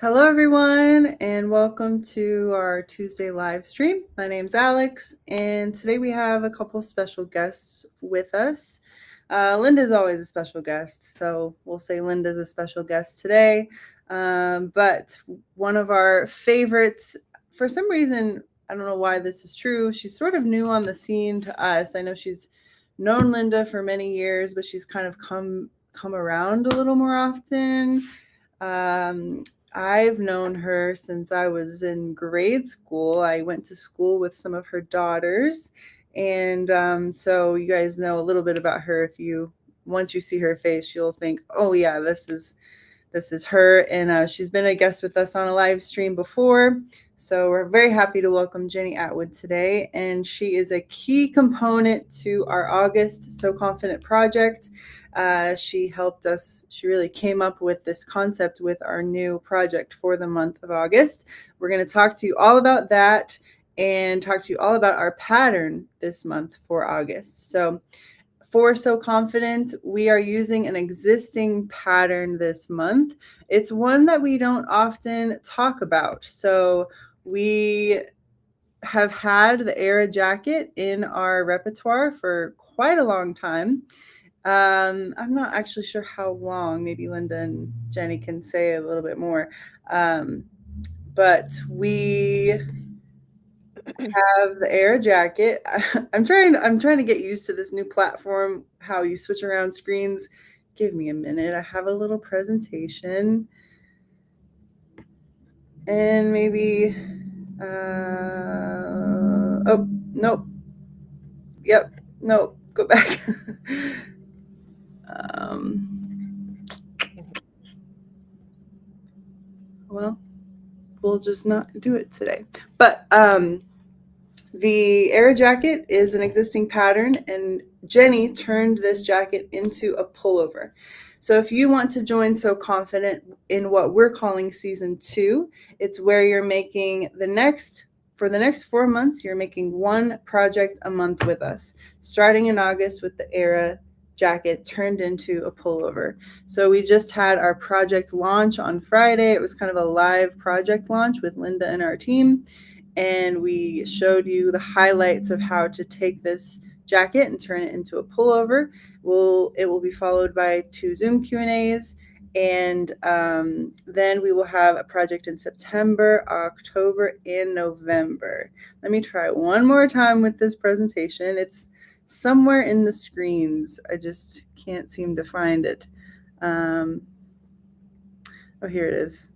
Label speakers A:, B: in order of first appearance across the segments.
A: Hello, everyone, and welcome to our Tuesday live stream. My name's Alex, and today we have a couple special guests with us. Linda's always a special guest, so we'll say Linda's a special guest today. But one of our favorites, for some reason, I don't know why this is true, she's sort of new on the scene to us. I know she's known Linda for many years, but she's kind of come around a little more often. I've known her since I was in grade school. I went to school with some of her daughters. And so you guys know a little bit about her. Once you see her face, you'll think, oh, yeah, this is her. And she's been a guest with us on a live stream before. So we're very happy to welcome Jennie Atwood today. And she is a key component to our August So Confident project. She helped us. She really came up with this concept with our new project for the month of August. We're going to talk to you all about that and talk to you all about our pattern this month for August. So for So Confident, we are using an existing pattern this month. It's one that we don't often talk about. So we have had the Era jacket in our repertoire for quite a long time. I'm not actually sure how long. Maybe Linda and Jennie can say a little bit more. But we have the Air jacket. I'm trying to get used to this new platform, how you switch around screens. Give me a minute. I have a little presentation. And maybe oh, nope. Yep. Nope. Go back. Well, we'll just not do it today. But the Era jacket is an existing pattern, and Jennie turned this jacket into a pullover. So if you want to join So Confident in what we're calling season 2, it's where you're making for the next 4 months, you're making one project a month with us, starting in August with the Era jacket turned into a pullover. So we just had our project launch on Friday. It was kind of a live project launch with Linda and our team. And we showed you the highlights of how to take this jacket and turn it into a pullover. It will be followed by 2 Zoom Q&As, and then we will have a project in September, October, and November. Let me try one more time with this presentation. It's somewhere in the screens. I just can't seem to find it. Oh, here it is.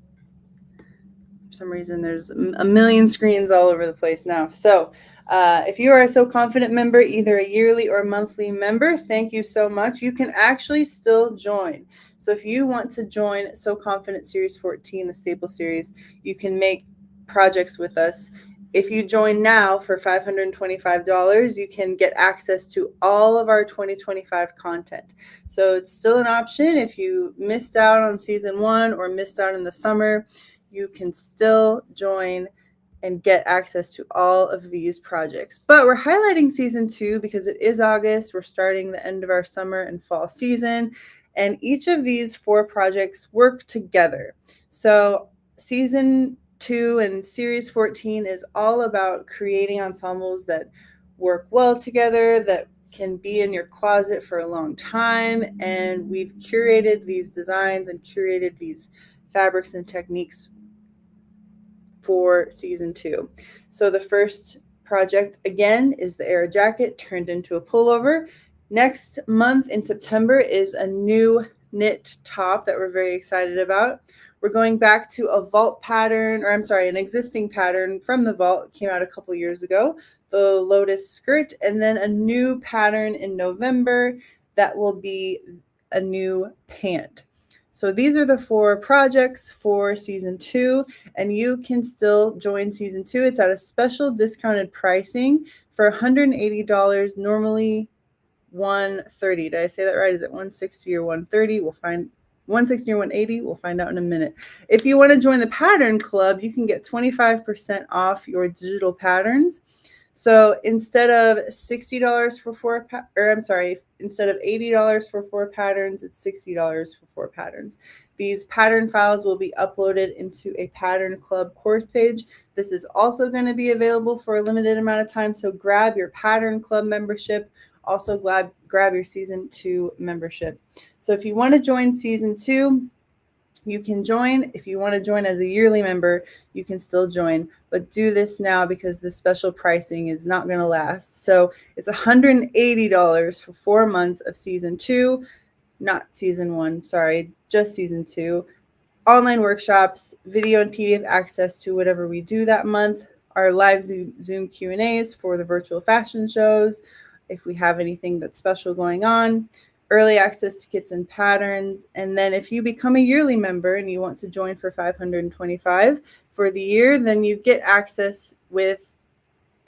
A: For some reason, there's a million screens all over the place now. So if you are a So Confident member, either a yearly or monthly member, thank you so much. You can actually still join. So if you want to join So Confident Series 14, the staple series, you can make projects with us. If you join now for $525, you can get access to all of our 2025 content. So it's still an option. If you missed out on season 1 or missed out in the summer, you can still join and get access to all of these projects. But we're highlighting season 2 because it is August. We're starting the end of our summer and fall season, and each of these 4 projects work together. So season 2 and series 14 is all about creating ensembles that work well together, that can be in your closet for a long time. And we've curated these designs and curated these fabrics and techniques for season 2. So the first project, again, is the Era jacket turned into a pullover. Next month in September is a new knit top that we're very excited about. We're going back to a vault pattern, an existing pattern from the vault. It came out a couple years ago, the lotus skirt, and then a new pattern in November that will be a new pant. So these are the 4 projects for season 2, and you can still join season 2. It's at a special discounted pricing for $180, normally $130. Did I say that right? Is it $160 or $130? We'll find $160 or $180. We'll find out in a minute. If you want to join the pattern club, you can get 25% off your digital patterns. So instead of $60 for instead of $80 for 4 patterns, it's $60 for 4 patterns. These pattern files will be uploaded into a Pattern Club course page. This is also going to be available for a limited amount of time, so grab your Pattern Club membership. Also grab your Season 2 membership. So if you want to join Season 2, you can join. If you want to join as a yearly member, you can still join, but do this now because the special pricing is not going to last. So it's $180 for 4 months of Season 2, not Season 1, sorry, just Season 2. Online workshops, video and PDF access to whatever we do that month, our live Zoom Q&As for the virtual fashion shows, if we have anything that's special going on, early access to kits and patterns. And then if you become a yearly member and you want to join for $525 for the year, then you get access with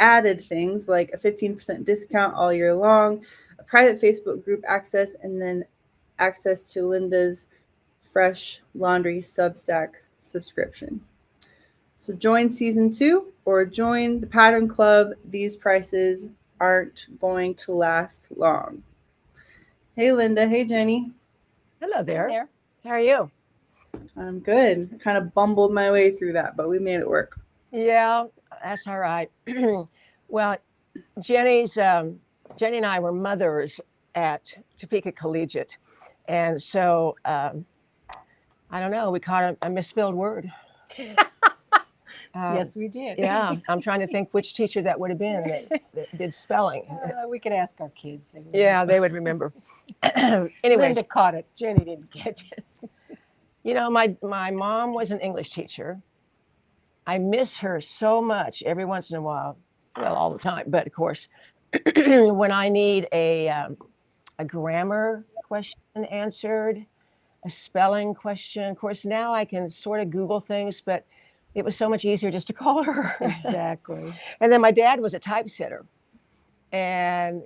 A: added things like a 15% discount all year long, a private Facebook group access, and then access to Linda's Fresh Laundry Substack subscription. So join Season 2 or join the Pattern Club. These prices aren't going to last long. Hey, Linda. Hey, Jenny.
B: Hello there. How are you?
A: I'm good. I kind of bumbled my way through that, but we made it work.
B: Yeah, that's all right. Well, Jenny and I were mothers at Topeka Collegiate. And so, I don't know, we caught a misspelled word.
C: Yes, we did.
B: Yeah, I'm trying to think which teacher that would have been that did spelling.
C: We could ask our kids.
B: Yeah, they would remember. Anyways,
C: Linda caught it. Jenny didn't catch it.
B: You know, my mom was an English teacher. I miss her so much every once in a while. Well, all the time, but of course, when I need a grammar question answered, a spelling question. Of course, now I can sort of Google things, but it was so much easier just to call her.
C: Exactly.
B: And then my dad was a typesetter. And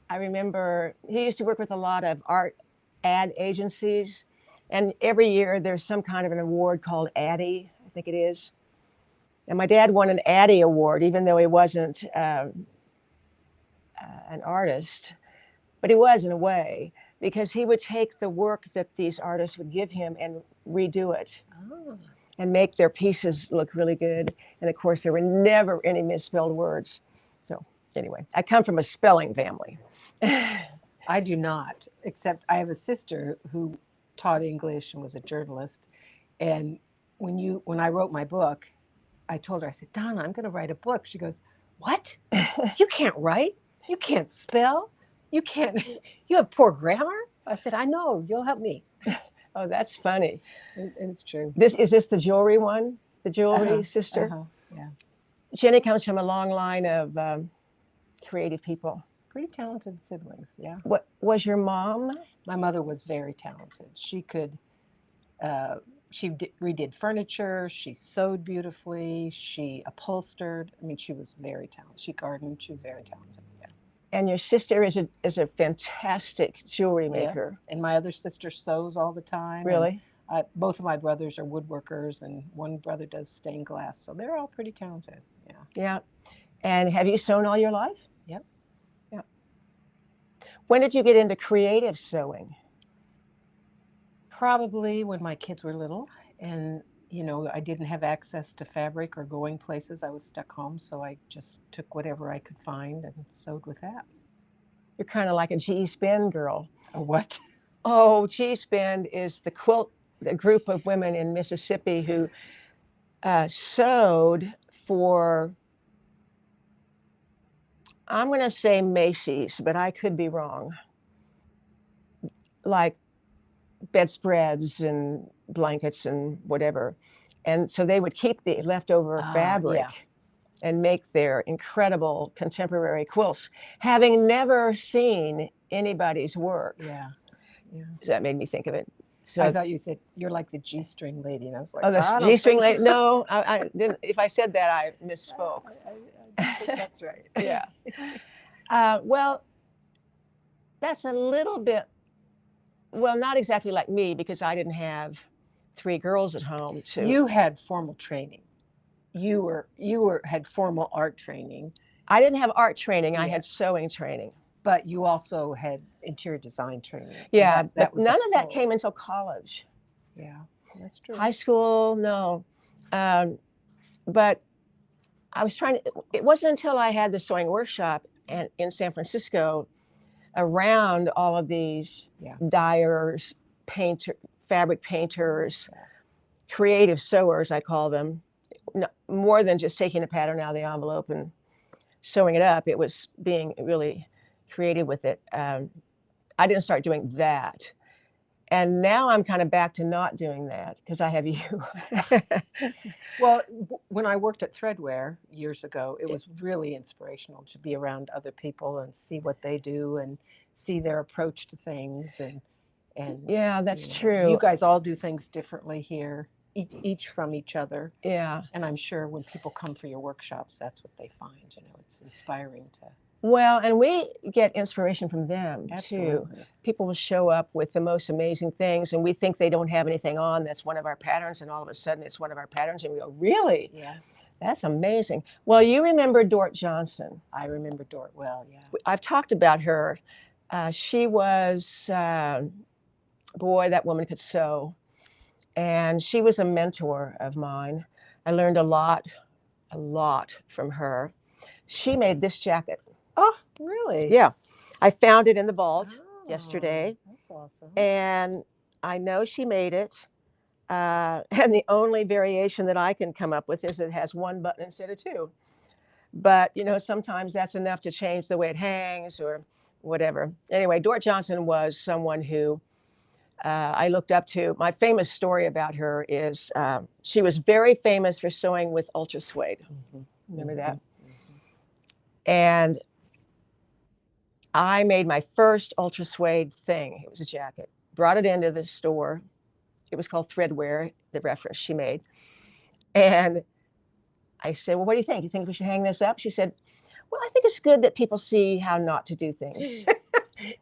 B: I remember he used to work with a lot of art ad agencies. And every year there's some kind of an award called Addy, I think it is. And my dad won an Addy Award, even though he wasn't an artist. But he was in a way, because he would take the work that these artists would give him and redo it.
C: Oh.
B: And make their pieces look really good. And of course, there were never any misspelled words. So anyway, I come from a spelling family.
C: I do not, except I have a sister who taught English and was a journalist. And when I wrote my book, I told her, I said, Donna, I'm going to write a book. She goes, what? You can't write? You can't spell? You have poor grammar? I said, I know, you'll help me.
B: Oh, that's funny.
C: And it's true.
B: Is this the jewelry one? The jewelry sister?
C: Yeah.
B: Jenny comes from a long line of creative people.
C: Pretty talented siblings, yeah.
B: What was your mom?
C: My mother was very talented. She could, redid furniture. She sewed beautifully. She upholstered. I mean, she was very talented. She gardened. She was very talented. Yeah.
B: And your sister is a fantastic jewelry maker.
C: Yeah. And my other sister sews all the time.
B: Really?
C: Both of my brothers are woodworkers, and one brother does stained glass. So they're all pretty talented. Yeah.
B: Yeah. And have you sewn all your life?
C: Yep.
B: Yeah. When did you get into creative sewing?
C: Probably when my kids were little, and I didn't have access to fabric or going places. I was stuck home, so I just took whatever I could find and sewed with that.
B: You're kind of like a G.E. Spend girl.
C: A what?
B: Oh, G.E. Spend is the group of women in Mississippi who sewed for, I'm going to say Macy's, but I could be wrong, like bedspreads and blankets and whatever. And so they would keep the leftover fabric and make their incredible contemporary quilts, having never seen anybody's work.
C: Yeah.
B: So that made me think of it.
C: So I thought you said you're like the G-string lady, and I was like,
B: oh, the G-string lady? No, I didn't. If I said that, I misspoke.
C: I think that's right.
B: Yeah. Well, that's a little bit. Well, not exactly like me, because I didn't have 3 girls at home.
C: You had formal training. You had formal art training.
B: I didn't have art training. I had sewing training.
C: But you also had interior design training.
B: Yeah, but none of that came until college.
C: Yeah, that's true.
B: High school, no. But I was trying to, it wasn't until I had the sewing workshop in San Francisco around all of these dyers, fabric painters, creative sewers, I call them. No, more than just taking a pattern out of the envelope and sewing it up. It was being really creative with it. I didn't start doing that. And now I'm kind of back to not doing that because I have you.
C: Well, when I worked at Threadwear years ago, it was really inspirational to be around other people and see what they do and see their approach to things. And
B: yeah, that's
C: you know,
B: true.
C: you guys all do things differently here, each from each other.
B: Yeah.
C: And I'm sure when people come for your workshops, that's what they find. You know, it's inspiring to.
B: Well, and we get inspiration from them
C: Absolutely.
B: too. People will show up with the most amazing things, and we think they don't have anything on that's one of our patterns, and all of a sudden it's one of our patterns, and we go, really?
C: Yeah.
B: That's amazing. Well, you remember Dort Johnson.
C: I remember Dort well, yeah.
B: I've talked about her. She was, boy, that woman could sew. And she was a mentor of mine. I learned a lot from her. She made this jacket.
C: Oh, really?
B: Yeah. I found it in the vault yesterday.
C: That's awesome.
B: And I know she made it. And the only variation that I can come up with is it has one button instead of two. But, you know, sometimes that's enough to change the way it hangs or whatever. Anyway, Dort Johnson was someone who I looked up to. My famous story about her is she was very famous for sewing with ultra suede. Remember that? And I made my first ultra suede thing. It was a jacket. Brought it into the store. It was called Threadwear, the reference she made. And I said, well, what do you think? You think we should hang this up? She said, well, I think it's good that people see how not to do things.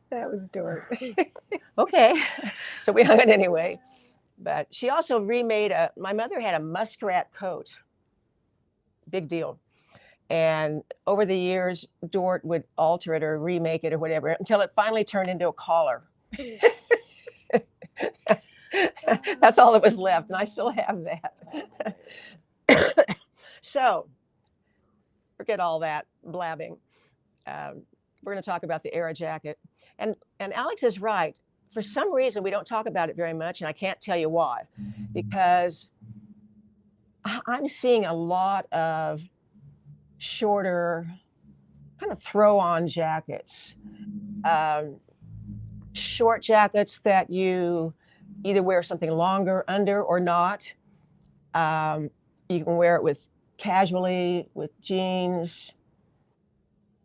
C: That was Dort.
B: Okay. So we hung it anyway. But she also remade my mother had a muskrat coat. Big deal. And over the years, Dort would alter it or remake it or whatever until it finally turned into a collar. That's all that was left. And I still have that. So forget all that blabbing. We're going to talk about the Era jacket. And Alex is right. For some reason, we don't talk about it very much, and I can't tell you why. Because I'm seeing a lot of shorter kind of throw-on jackets. Short jackets that you either wear something longer under or not. You can wear it with casually, with jeans,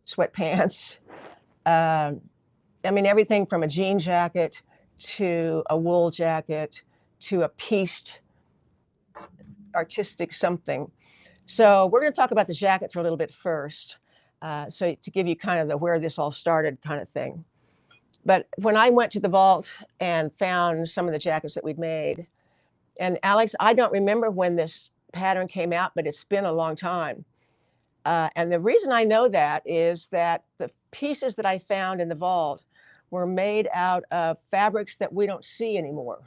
B: sweatpants. I mean, everything from a jean jacket to a wool jacket to a pieced artistic something. So we're going to talk about the jacket for a little bit first. So to give you kind of the where this all started kind of thing. But when I went to the vault and found some of the jackets that we'd made, and Alex, I don't remember when this pattern came out, but it's been a long time. And the reason I know that is that the pieces that I found in the vault were made out of fabrics that we don't see anymore,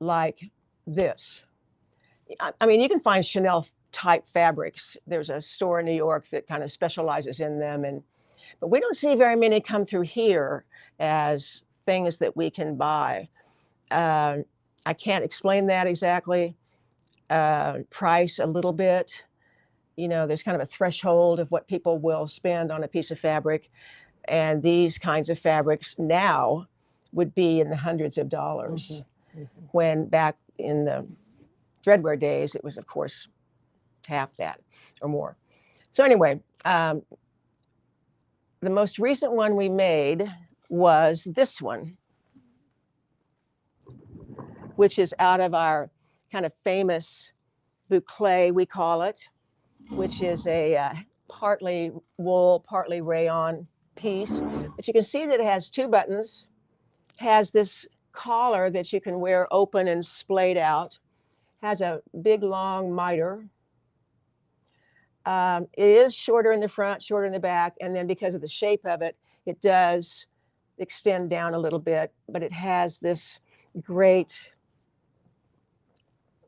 B: like this. I mean, you can find Chanel type fabrics. There's a store in New York that kind of specializes in them, but we don't see very many come through here as things that we can buy. I can't explain that exactly. Price a little bit. You know, there's kind of a threshold of what people will spend on a piece of fabric. And these kinds of fabrics now would be in the hundreds of dollars. When back in the Threadwear days, it was, of course, half that or more. So anyway, the most recent one we made was this one, which is out of our kind of famous boucle, we call it, which is a partly wool, partly rayon piece. But you can see that it has two buttons, has this collar that you can wear open and splayed out, has a big long miter. It is shorter in the front, shorter in the back, and then because of the shape of it, it does extend down a little bit, but it has this great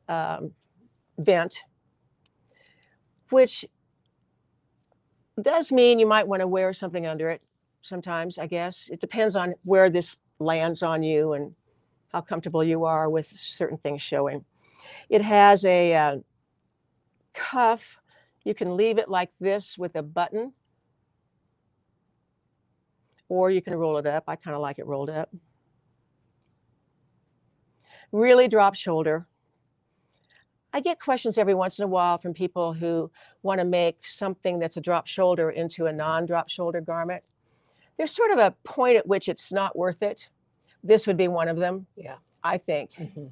B: vent, which does mean you might want to wear something under it sometimes, I guess. It depends on where this lands on you and how comfortable you are with certain things showing. It has a cuff. You can leave it like this with a button, or you can roll it up. I kind of like it rolled up. Really drop shoulder. I get questions every once in a while from people who want to make something that's a drop shoulder into a non-drop shoulder garment. There's sort of a point at which it's not worth it. This would be one of them.
C: Yeah.
B: I think.
C: Mm-hmm.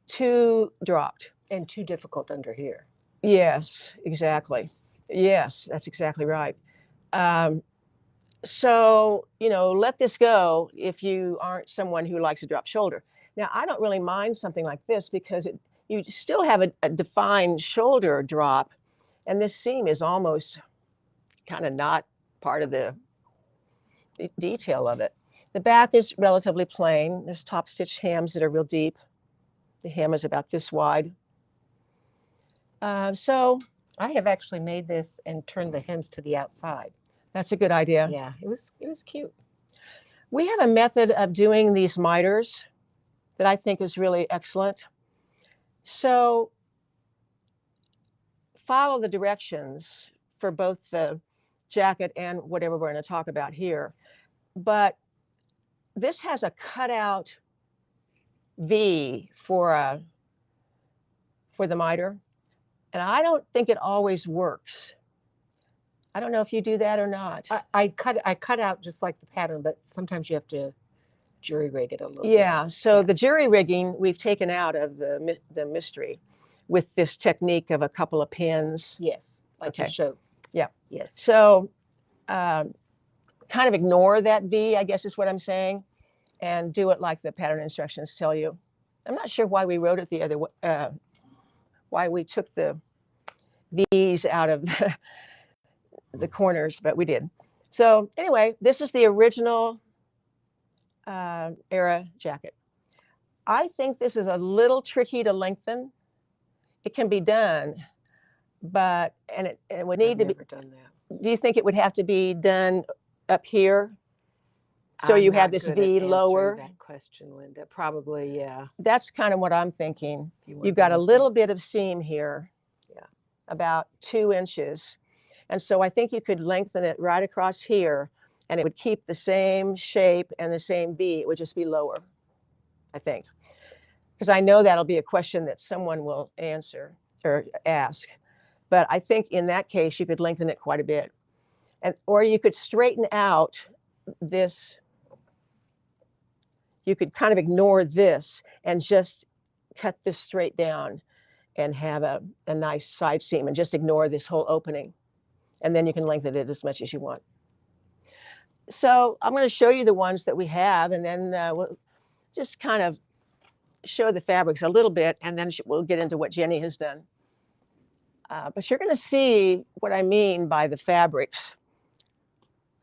B: Too dropped.
C: And too difficult under here.
B: Yes, exactly. Yes, that's exactly right. So, let this go if you aren't someone who likes a drop shoulder. Now, I don't really mind something like this because you still have a defined shoulder drop, and this seam is almost kind of not part of the detail of it. The back is relatively plain. There's top stitch hems that are real deep. The hem is about this wide. So
C: I have actually made this and turned the hems to the outside.
B: that's a good idea.
C: Yeah, it was cute.
B: We have a method of doing these miters that I think is really excellent. So follow the directions for both the jacket and whatever we're going to talk about here. But this has a cutout V for the miter, and I don't think it always works. I don't know if you do that or not.
C: I cut out just like the pattern, but sometimes you have to jury rig it a little bit.
B: Yeah, so the jury rigging we've taken out of the mystery with this technique of a couple of pins.
C: Yes, like you showed.
B: Yeah.
C: Yes.
B: So kind of ignore that V, I guess is what I'm saying, and do it like the pattern instructions tell you. I'm not sure why we wrote it the other way, why we took the V's out of the corners, but we did. So anyway, this is the original era jacket. I think this is a little tricky to lengthen. It can be done, but it would need to be
C: done that.
B: Do you think it would have to be done up here? So you have this V lower?
C: That question, Linda. Probably, yeah.
B: That's kind of what I'm thinking. You've got a little bit of seam here.
C: Yeah.
B: About 2 inches. And so I think you could lengthen it right across here, and it would keep the same shape and the same V. It would just be lower, I think. Because I know that'll be a question that someone will answer or ask. But I think in that case, you could lengthen it quite a bit. Or you could straighten out this. You could kind of ignore this and just cut this straight down and have a nice side seam and just ignore this whole opening. And then you can lengthen it as much as you want. So I'm going to show you the ones that we have, and then we'll just kind of show the fabrics a little bit, and then we'll get into what Jennie has done. But you're going to see what I mean by the fabrics.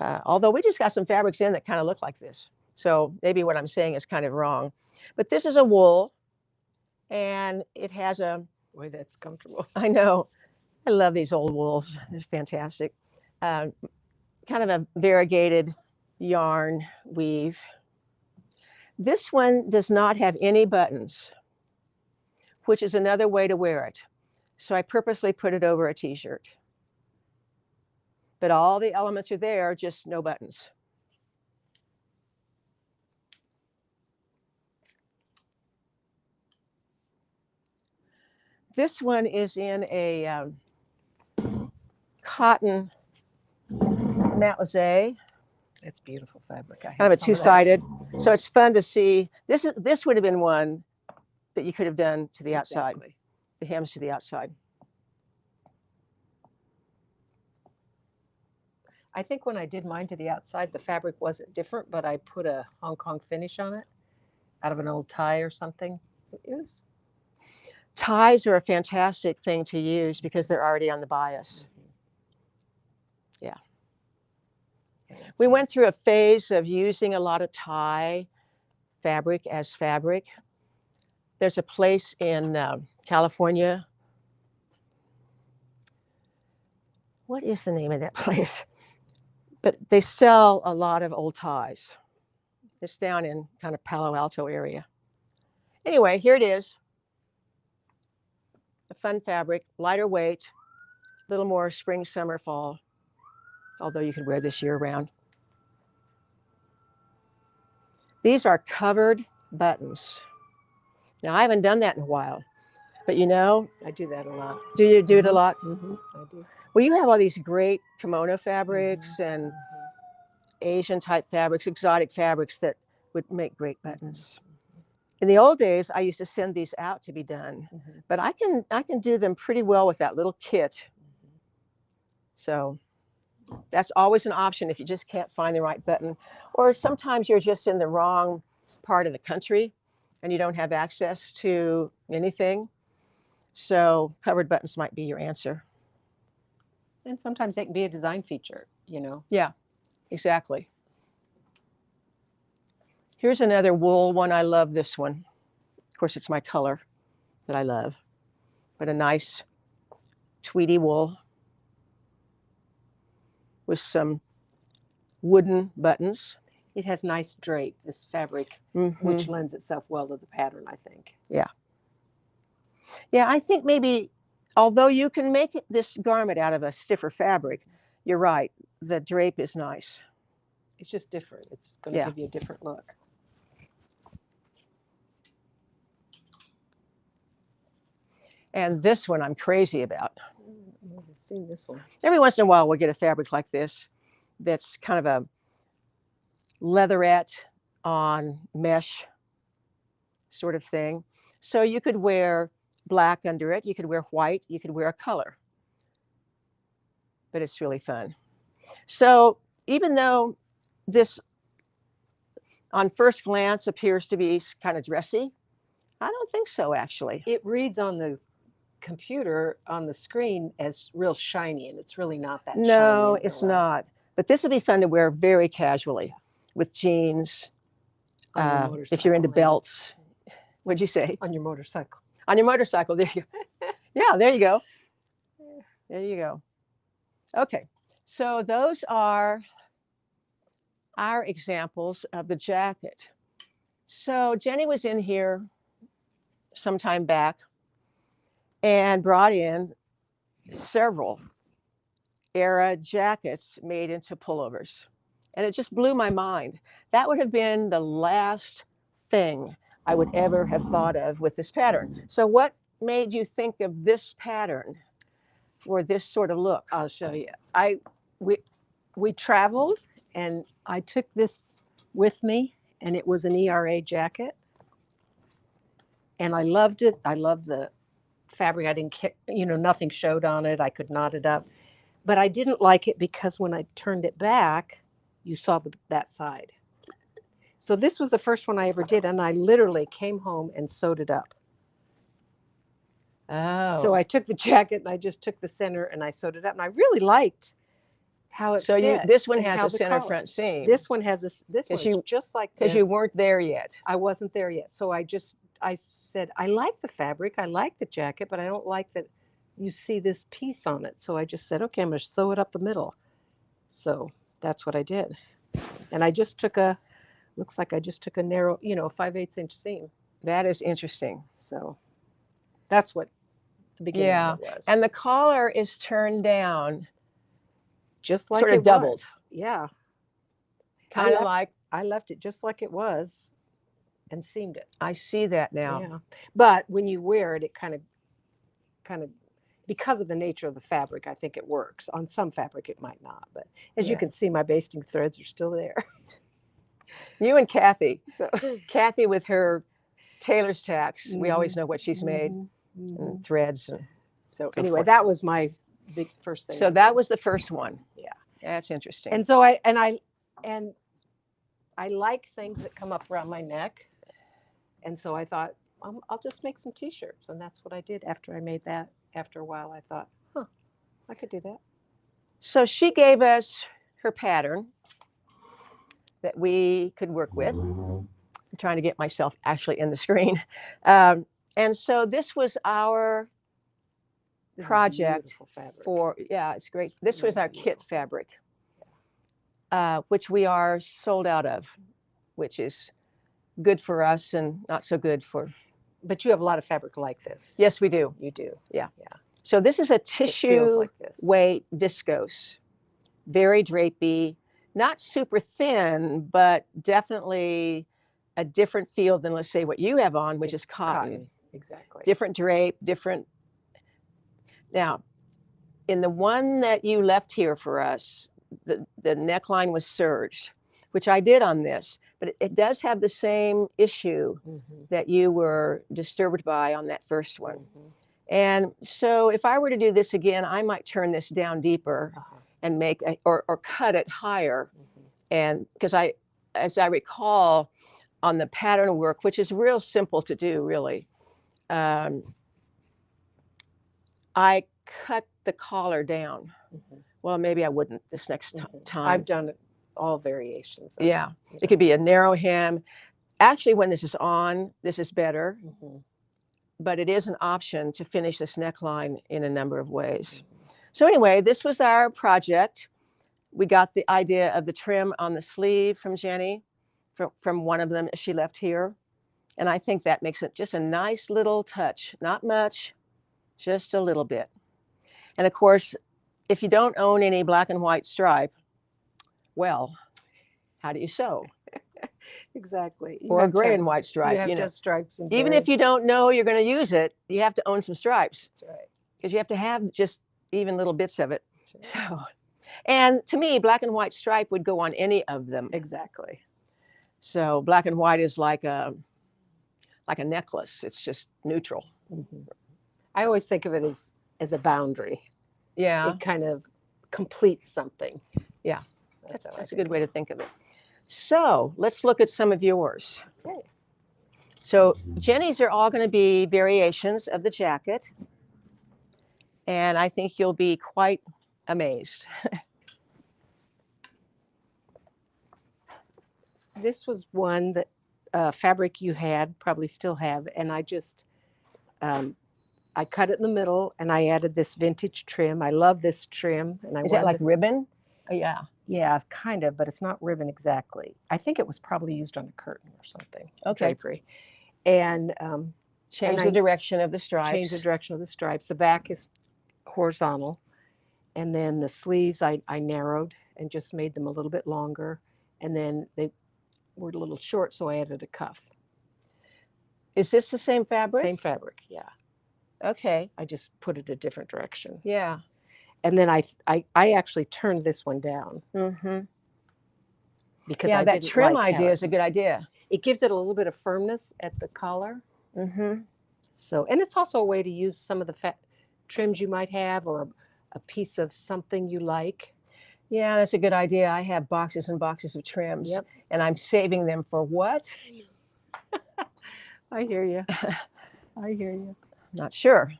B: Although we just got some fabrics in that kind of look like this. So maybe what I'm saying is kind of wrong. But this is a wool, and it has a...
C: Boy, that's comfortable.
B: I know. I love these old wools. They're fantastic. Kind of a variegated yarn weave. This one does not have any buttons, which is another way to wear it. So I purposely put it over a t-shirt. But all the elements are there, just no buttons. This one is in a cotton matelassé.
C: It's beautiful fabric.
B: Kind of a two-sided. So it's fun to see. This would have been one that you could have done to the outside.
C: Exactly.
B: The hems to the outside.
C: I think when I did mine to the outside, the fabric wasn't different, but I put a Hong Kong finish on it out of an old tie or something. It was...
B: Ties are a fantastic thing to use because they're already on the bias. Yeah. We went through a phase of using a lot of tie fabric as fabric. there's a place in California. What is the name of that place? But they sell a lot of old ties. It's down in kind of Palo Alto area. Anyway, here it is. A fun fabric, lighter weight, a little more spring, summer, fall, although you could wear this year round. These are covered buttons. Now, I haven't done that in a while, but you know,
C: I do that a lot.
B: do you do it a lot?
C: Mm-hmm. I do.
B: Well, you have all these great kimono fabrics and Asian type fabrics, exotic fabrics that would make great buttons. In the old days, I used to send these out to be done, but I can do them pretty well with that little kit. So that's always an option if you just can't find the right button, or sometimes you're just in the wrong part of the country and you don't have access to anything. So covered buttons might be your answer.
C: And sometimes they can be a design feature, you know.
B: Yeah, exactly. Here's another wool one. I love this one. Of course, it's my color that I love, but a nice tweedy wool with some wooden buttons.
C: It has nice drape, this fabric, which lends itself well to the pattern, I think.
B: Yeah. Yeah, I think maybe, although you can make this garment out of a stiffer fabric, you're right. The drape is nice.
C: It's just different. It's going to give you a different look.
B: And this one I'm crazy about.
C: I've seen this one.
B: Every once in a while, we'll get a fabric like this that's kind of a leatherette on mesh sort of thing. So you could wear black under it. You could wear white. You could wear a color. But it's really fun. So even though this on first glance appears to be kind of dressy, I don't think so, actually.
C: It reads on the computer on the screen as real shiny, and it's really not that shiny.
B: No, it's not. But this would be fun to wear very casually with jeans. If you're into belts. What'd you say?
C: On your motorcycle.
B: On your motorcycle. There you go. Yeah, there you go. There you go. Okay. So those are our examples of the jacket. So Jennie was in here some time back and brought in several era jackets made into pullovers. And it just blew my mind. That would have been the last thing I would ever have thought of with this pattern. So what made you think of this pattern for this sort of look?
C: I'll show you. We traveled, and I took this with me, and it was an ERA jacket. And I loved it. I loved the fabric. I didn't care, you know, nothing showed on it. I could knot it up. But I didn't like it because when I turned it back, you saw that side. So this was the first one I ever did, and I literally came home and sewed it up.
B: Oh.
C: So I took the jacket and I just took the center and I sewed it up, and I really liked how it fit.
B: This one has a center front seam.
C: This one has this one is just like this.
B: Because you weren't there yet.
C: I wasn't there yet. So I said, I like the fabric, I like the jacket, but I don't like that you see this piece on it. So I just said, okay, I'm going to sew it up the middle. So that's what I did. And I just took looks like I just took a narrow, 5/8 inch seam.
B: That is interesting.
C: So that's what the beginning of it was.
B: And the collar is turned down.
C: Just like
B: sort of
C: it
B: doubled.
C: was. Yeah.
B: Kind of like.
C: I left it just like it was and seamed it.
B: I see that now.
C: Yeah. But when you wear it, it kind of, because of the nature of the fabric, I think it works. On some fabric, it might not. But as you can see, my basting threads are still there.
B: You and Kathy.
C: So.
B: Kathy with her tailor's tacks. We always know what she's made. And threads. And
C: so anyway, that was my big first thing.
B: So that was the first one.
C: Yeah.
B: That's interesting.
C: And so I like things that come up around my neck. And so I thought, I'll just make some t-shirts. And that's what I did after I made that. After a while, I thought, I could do that.
B: So she gave us her pattern that we could work with. I'm trying to get myself actually in the screen. And so this was our
C: This is
B: project
C: beautiful fabric.
B: for, yeah, it's great. This was
C: Really
B: our kit
C: beautiful.
B: fabric, which we are sold out of, which is good for us and not so good for.
C: But you have a lot of fabric like this.
B: Yes, we do.
C: You do.
B: Yeah.
C: Yeah.
B: So this is a
C: It feels
B: tissue
C: like this.
B: weight viscose, very drapey, not super thin, but definitely a different feel than, let's say, what you have on, which is cotton.
C: Exactly.
B: Different drape, different. Now, in the one that you left here for us, the neckline was serged, which I did on this, but it does have the same issue that you were disturbed by on that first one. And so if I were to do this again, I might turn this down deeper and make or cut it higher. And because as I recall on the pattern work, which is real simple to do, really, I cut the collar down. Well, maybe I wouldn't this next time.
C: I've done it, all variations.
B: Yeah, it could be a narrow hem. Actually, when this is on, this is better, but it is an option to finish this neckline in a number of ways. So anyway, this was our project. We got the idea of the trim on the sleeve from Jennie, from one of them she left here. And I think that makes it just a nice little touch, not much, just a little bit. And of course, if you don't own any black and white stripe, well, how do you sew?
C: Exactly.
B: Or a gray and white stripe,
C: you have to have stripes and
B: even if you don't know you're going to use it, you have to own some stripes.
C: That's right.
B: Because you have to have just even little bits of it. Right. So, and to me, black and white stripe would go on any of them.
C: Exactly.
B: So black and white is like a necklace. It's just neutral.
C: I always think of it as a boundary.
B: Yeah.
C: It kind of completes something.
B: Yeah. That's a good way to think of it. So let's look at some of yours.
C: Okay.
B: So Jennie's are all going to be variations of the jacket. And I think you'll be quite amazed.
C: This was one that fabric you had, probably still have, and I just, I cut it in the middle and I added this vintage trim. I love this trim. And
B: Is that like ribbon? Oh, yeah.
C: Yeah, kind of, but it's not ribbon exactly. I think it was probably used on a curtain or something.
B: Okay.
C: Drapery. And
B: change the direction of the stripes.
C: Change the direction of the stripes. The back is horizontal. And then the sleeves I narrowed and just made them a little bit longer. And then they were a little short, so I added a cuff.
B: Is this the same fabric?
C: Same fabric, yeah.
B: Okay.
C: I just put it a different direction.
B: Yeah.
C: And then I actually turned this one down. Because
B: that trim idea is a good idea.
C: It gives it a little bit of firmness at the collar. So, and it's also a way to use some of the trims you might have, or a piece of something you like.
B: Yeah, that's a good idea. I have boxes and boxes of trims, and I'm saving them for what?
C: I hear you. I hear you.
B: Not sure.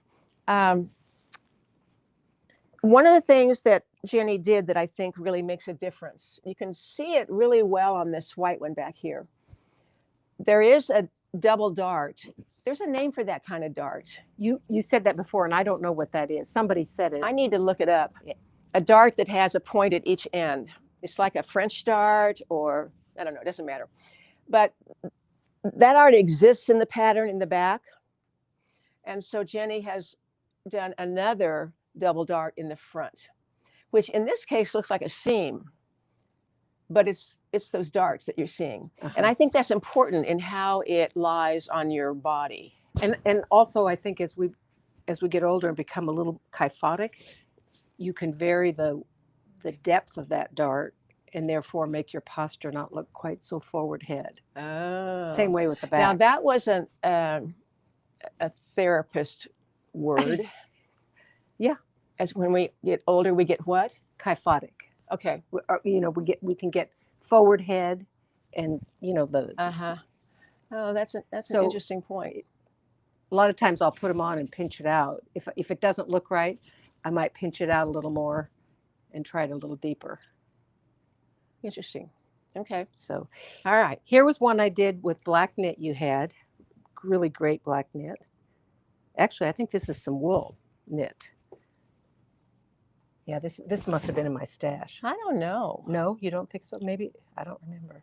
B: One of the things that Jennie did that I think really makes a difference, you can see it really well on this white one back here. There is a double dart. There's a name for that kind of dart.
C: You said that before, and I don't know what that is. Somebody said it.
B: I need to look it up. A dart that has a point at each end. It's like a French dart, or I don't know, it doesn't matter. But that art exists in the pattern in the back. And so Jennie has done another double dart in the front, which in this case looks like a seam, but it's those darts that you're seeing. And I think that's important in how it lies on your body.
C: And also I think as we get older and become a little kyphotic, you can vary the depth of that dart and therefore make your posture not look quite so forward head.
B: Oh.
C: Same way with the back.
B: Now that wasn't a therapist word.
C: Yeah.
B: As when we get older, we get what?
C: Kyphotic.
B: Okay.
C: We can get forward head, and the.
B: Oh, that's an interesting point.
C: A lot of times I'll put them on and pinch it out. If it doesn't look right, I might pinch it out a little more, and try it a little deeper.
B: Interesting. Okay.
C: So,
B: all right.
C: Here was one I did with black knit. You had really great black knit. Actually, I think this is some wool knit. Yeah, this must have been in my stash.
B: I don't know.
C: No, you don't think so? Maybe, I don't remember.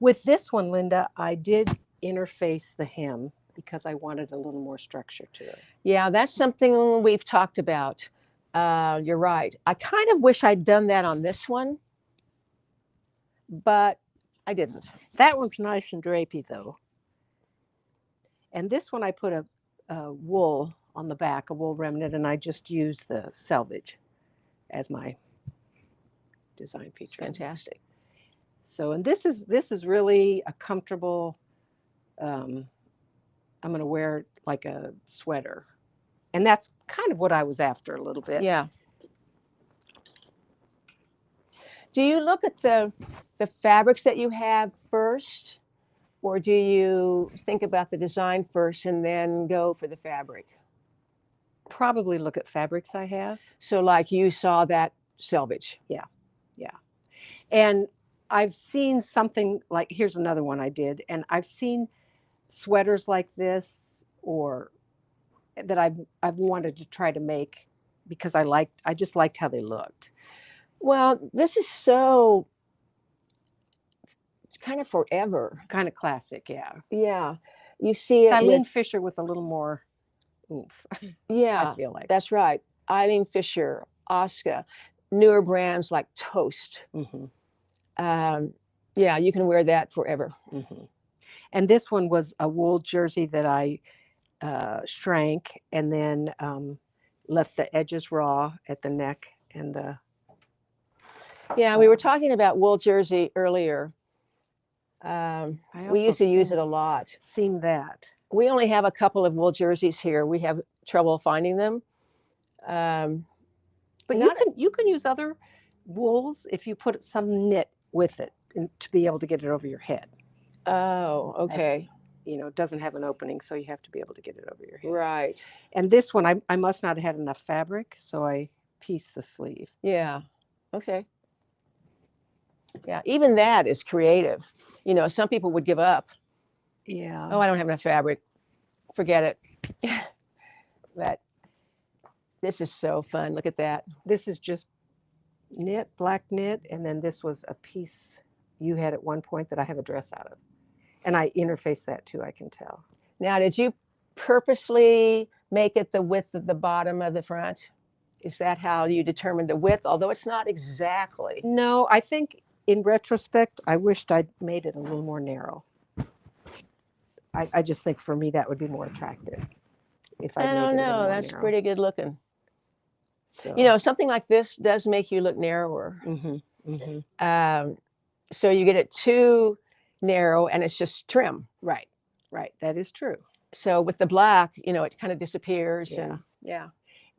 C: With this one, Linda, I did interface the hem because I wanted a little more structure to it.
B: Yeah, that's something we've talked about. You're right. I kind of wish I'd done that on this one, but I didn't.
C: That one's nice and drapey, though. And this one, I put a wool on the back, a wool remnant, and I just used the selvage as my design
B: It's
C: feature.
B: fantastic.
C: So, and this is really a comfortable. I'm going to wear like a sweater, and that's kind of what I was after a little bit.
B: Yeah. Do you look at the fabrics that you have first, or do you think about the design first and then go for the fabric?
C: Probably look at fabrics I have.
B: So, like you saw that selvage.
C: Yeah. And I've seen something like, here's another one I did, and I've seen sweaters like this, or that I've wanted to try to make because I just liked how they looked.
B: Well, this is so kind of forever.
C: Kind of classic, yeah.
B: Yeah. You see
C: It's
B: it
C: Eileen
B: with,
C: Fisher with a little more oomph,
B: yeah,
C: I feel like.
B: that's right. Eileen Fisher, Oscar, newer brands like Toast.
C: Mm-hmm.
B: Yeah, you can wear that forever.
C: Mm-hmm. And this one was a wool jersey that I shrank and then left the edges raw at the neck and the.
B: Yeah, we were talking about wool jersey earlier. We used to use it a lot.
C: Seen that.
B: We only have a couple of wool jerseys here. We have trouble finding them.
C: But you can use other wools if you put some knit with it to be able to get it over your head.
B: Oh, okay.
C: It doesn't have an opening, so you have to be able to get it over your head.
B: Right.
C: And this one, I must not have had enough fabric, so I pieced the sleeve.
B: Yeah. Okay. Yeah, even that is creative. Some people would give up.
C: Yeah.
B: Oh, I don't have enough fabric. Forget it. But this is so fun. Look at that.
C: This is just knit, black knit, and then this was a piece you had at one point that I have a dress out of. And I interfaced that too, I can tell.
B: Now, did you purposely make it the width of the bottom of the front? Is that how you determined the width? Although it's not exactly.
C: No, I think in retrospect, I wished I'd made it a little more narrow. I just think for me that would be more attractive. If I
B: don't know. That's pretty good looking. So something like this does make you look narrower.
C: Mm-hmm, mm-hmm.
B: So you get it too narrow and it's just trim.
C: Right. That is true.
B: So with the black, it kind of disappears.
C: Yeah.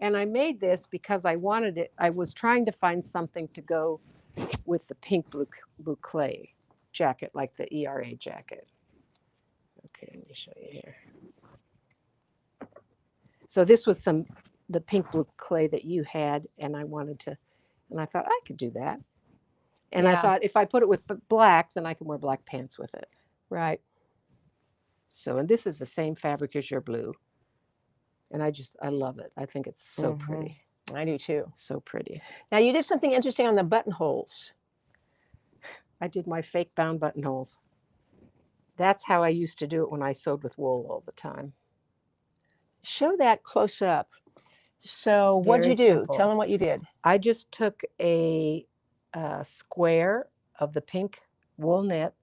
C: And I made this because I wanted it. I was trying to find something to go with the pink boucle jacket, like the ERA jacket. Okay, let me show you here. So this was the pink boucle that you had, and I thought I could do that. And I thought if I put it with black, then I can wear black pants with it.
B: Right.
C: So, and this is the same fabric as your blue. And I love it. I think it's so pretty.
B: I do too.
C: So pretty.
B: Now you did something interesting on the buttonholes.
C: I did my fake bound buttonholes. That's how I used to do it when I sewed with wool all the time.
B: Show that close up. So what'd you do?
C: Simple.
B: Tell them what you did.
C: I just took a square of the pink wool knit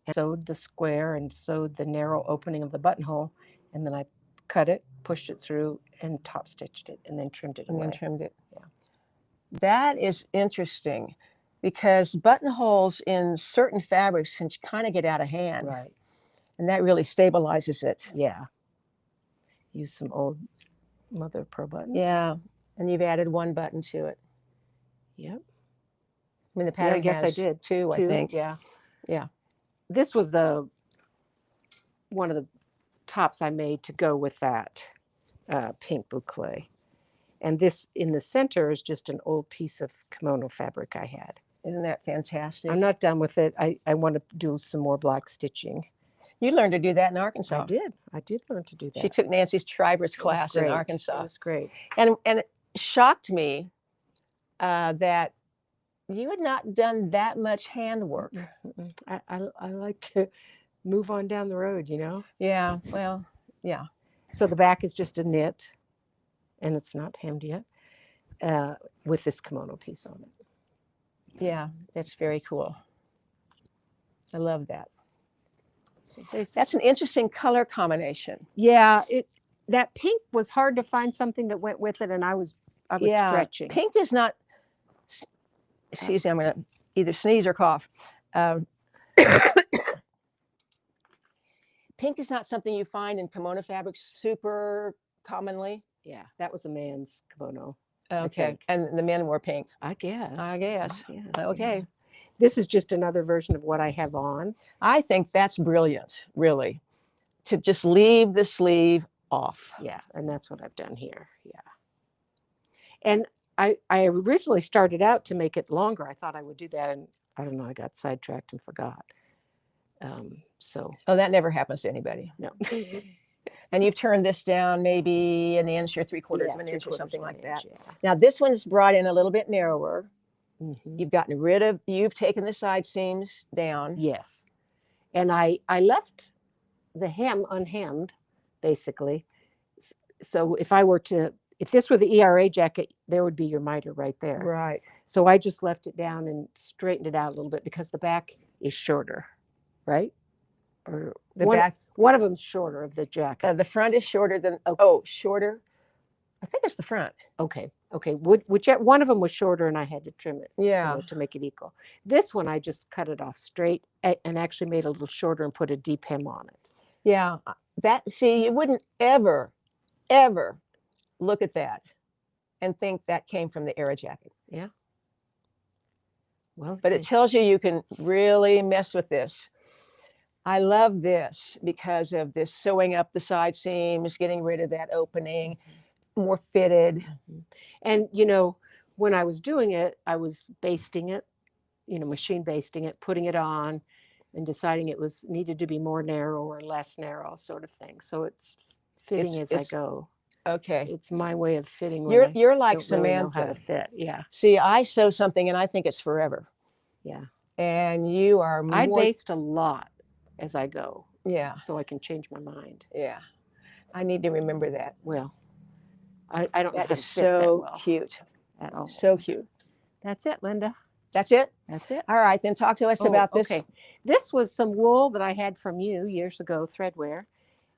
C: and sewed the square and sewed the narrow opening of the buttonhole, and then I cut it, pushed it through, and top stitched it, and then trimmed it away.
B: Yeah. That is interesting because buttonholes in certain fabrics can kind of get out of hand.
C: Right.
B: And that really stabilizes it.
C: Yeah. Use some old Mother of Pearl buttons.
B: Yeah. And you've added one button to it.
C: Yep.
B: I mean, the pattern
C: I guess I did.
B: Two, I think.
C: Yeah.
B: Yeah.
C: This was one of the tops I made to go with that pink boucle. And this in the center is just an old piece of kimono fabric I had.
B: Isn't that fantastic?
C: I'm not done with it. I want to do some more black stitching.
B: You learned to do that in
C: I
B: Arkansas.
C: did. I did learn to do that.
B: She took Nancy Schreiber's
C: It was
B: class in
C: great.
B: Arkansas.
C: It was great.
B: And it shocked me that you had not done that much handwork.
C: Mm-mm. I like to move on down the road, you know.
B: Yeah, well, yeah.
C: So the back is just a knit, and it's not hemmed yet, with this kimono piece on it.
B: Yeah, that's very cool. I love that.
C: So
B: That's an interesting color combination.
C: yeah, that pink was hard to find something that went with it, and I was
B: Yeah,
C: stretching.
B: pink is not. Excuse me, I'm going to either sneeze or cough. Pink is not something you find in kimono fabrics super commonly.
C: Yeah, that was a man's kimono.
B: Okay, and the men wore pink.
C: I guess.
B: Okay.
C: Yeah. This is just another version of what I have on.
B: I think that's brilliant, really, to just leave the sleeve off.
C: Yeah, and that's what I've done here. Yeah. And I originally started out to make it longer. I thought I would do that, and I don't know, I got sidetracked and forgot.
B: Oh, that never happens to anybody.
C: No.
B: And you've turned this down maybe an inch or 3/4 of an inch or something like that.
C: Yeah.
B: Now this one's brought in a little bit narrower.
C: Mm-hmm.
B: You've taken the side seams down.
C: Yes. And I left the hem unhemmed, basically. So if this were the ERA jacket, there would be your miter right there.
B: Right.
C: So I just left it down and straightened it out a little bit because the back is shorter, right? Or
B: the back.
C: One of them's shorter of the jacket.
B: The front is shorter than. Shorter. I think it's the front.
C: Okay. Whichever one of them was shorter, and I had to trim it.
B: Yeah.
C: To make it equal. This one I just cut it off straight and actually made it a little shorter and put a deep hem on it.
B: Yeah. You wouldn't ever look at that and think that came from the Era jacket.
C: Yeah. Well,
B: but it tells you can really mess with this. I love this because of this sewing up the side seams, getting rid of that opening, more fitted.
C: And, when I was doing it, I was basting it, machine basting it, putting it on and deciding it needed to be more narrow or less narrow sort of thing. So it's fitting as I go.
B: Okay.
C: It's my way of fitting.
B: You're like Samantha.
C: Really know how to fit. Yeah.
B: See, I sew something and I think it's forever.
C: Yeah.
B: And you are more.
C: I baste a lot as I go.
B: Yeah.
C: So I can change my mind.
B: Yeah. I need to remember that.
C: Well, I don't know how to fit
B: so
C: that well
B: cute.
C: at all.
B: So cute.
C: That's it, Linda.
B: That's it?
C: That's it.
B: All right, then talk to us about this.
C: Okay. This was some wool that I had from you years ago, Threadwear.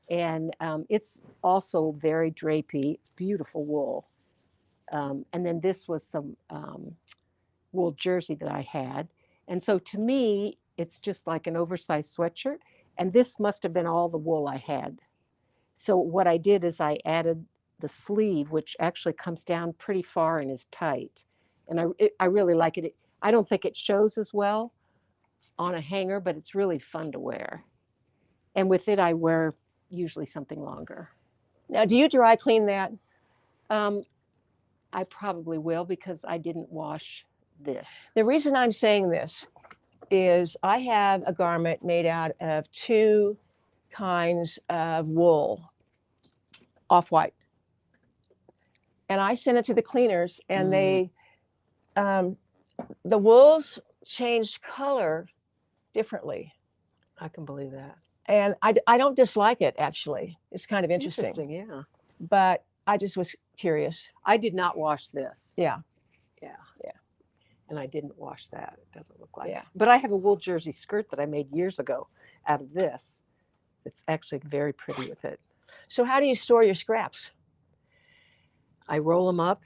C: And it's also very drapey. It's beautiful wool. And then this was some wool jersey that I had. And so to me, it's just like an oversized sweatshirt. And this must have been all the wool I had. So what I did is I added the sleeve, which actually comes down pretty far and is tight. And I really like it. I don't think it shows as well on a hanger, but it's really fun to wear. And with it, I wear usually something longer.
B: Now, do you dry clean that?
C: I probably will because I didn't wash this.
B: The reason I'm saying this is I have a garment made out of two kinds of wool, off-white. And I sent it to the cleaners and they, the wools changed color differently.
C: I can believe that.
B: And I don't dislike it, actually. It's kind of interesting.
C: Yeah.
B: But I just was curious.
C: I did not wash this.
B: Yeah.
C: And I didn't wash that. It doesn't look like it.
B: Yeah.
C: But I have a wool jersey skirt that I made years ago out of this. It's actually very pretty with it.
B: So how do you store your scraps?
C: I roll them up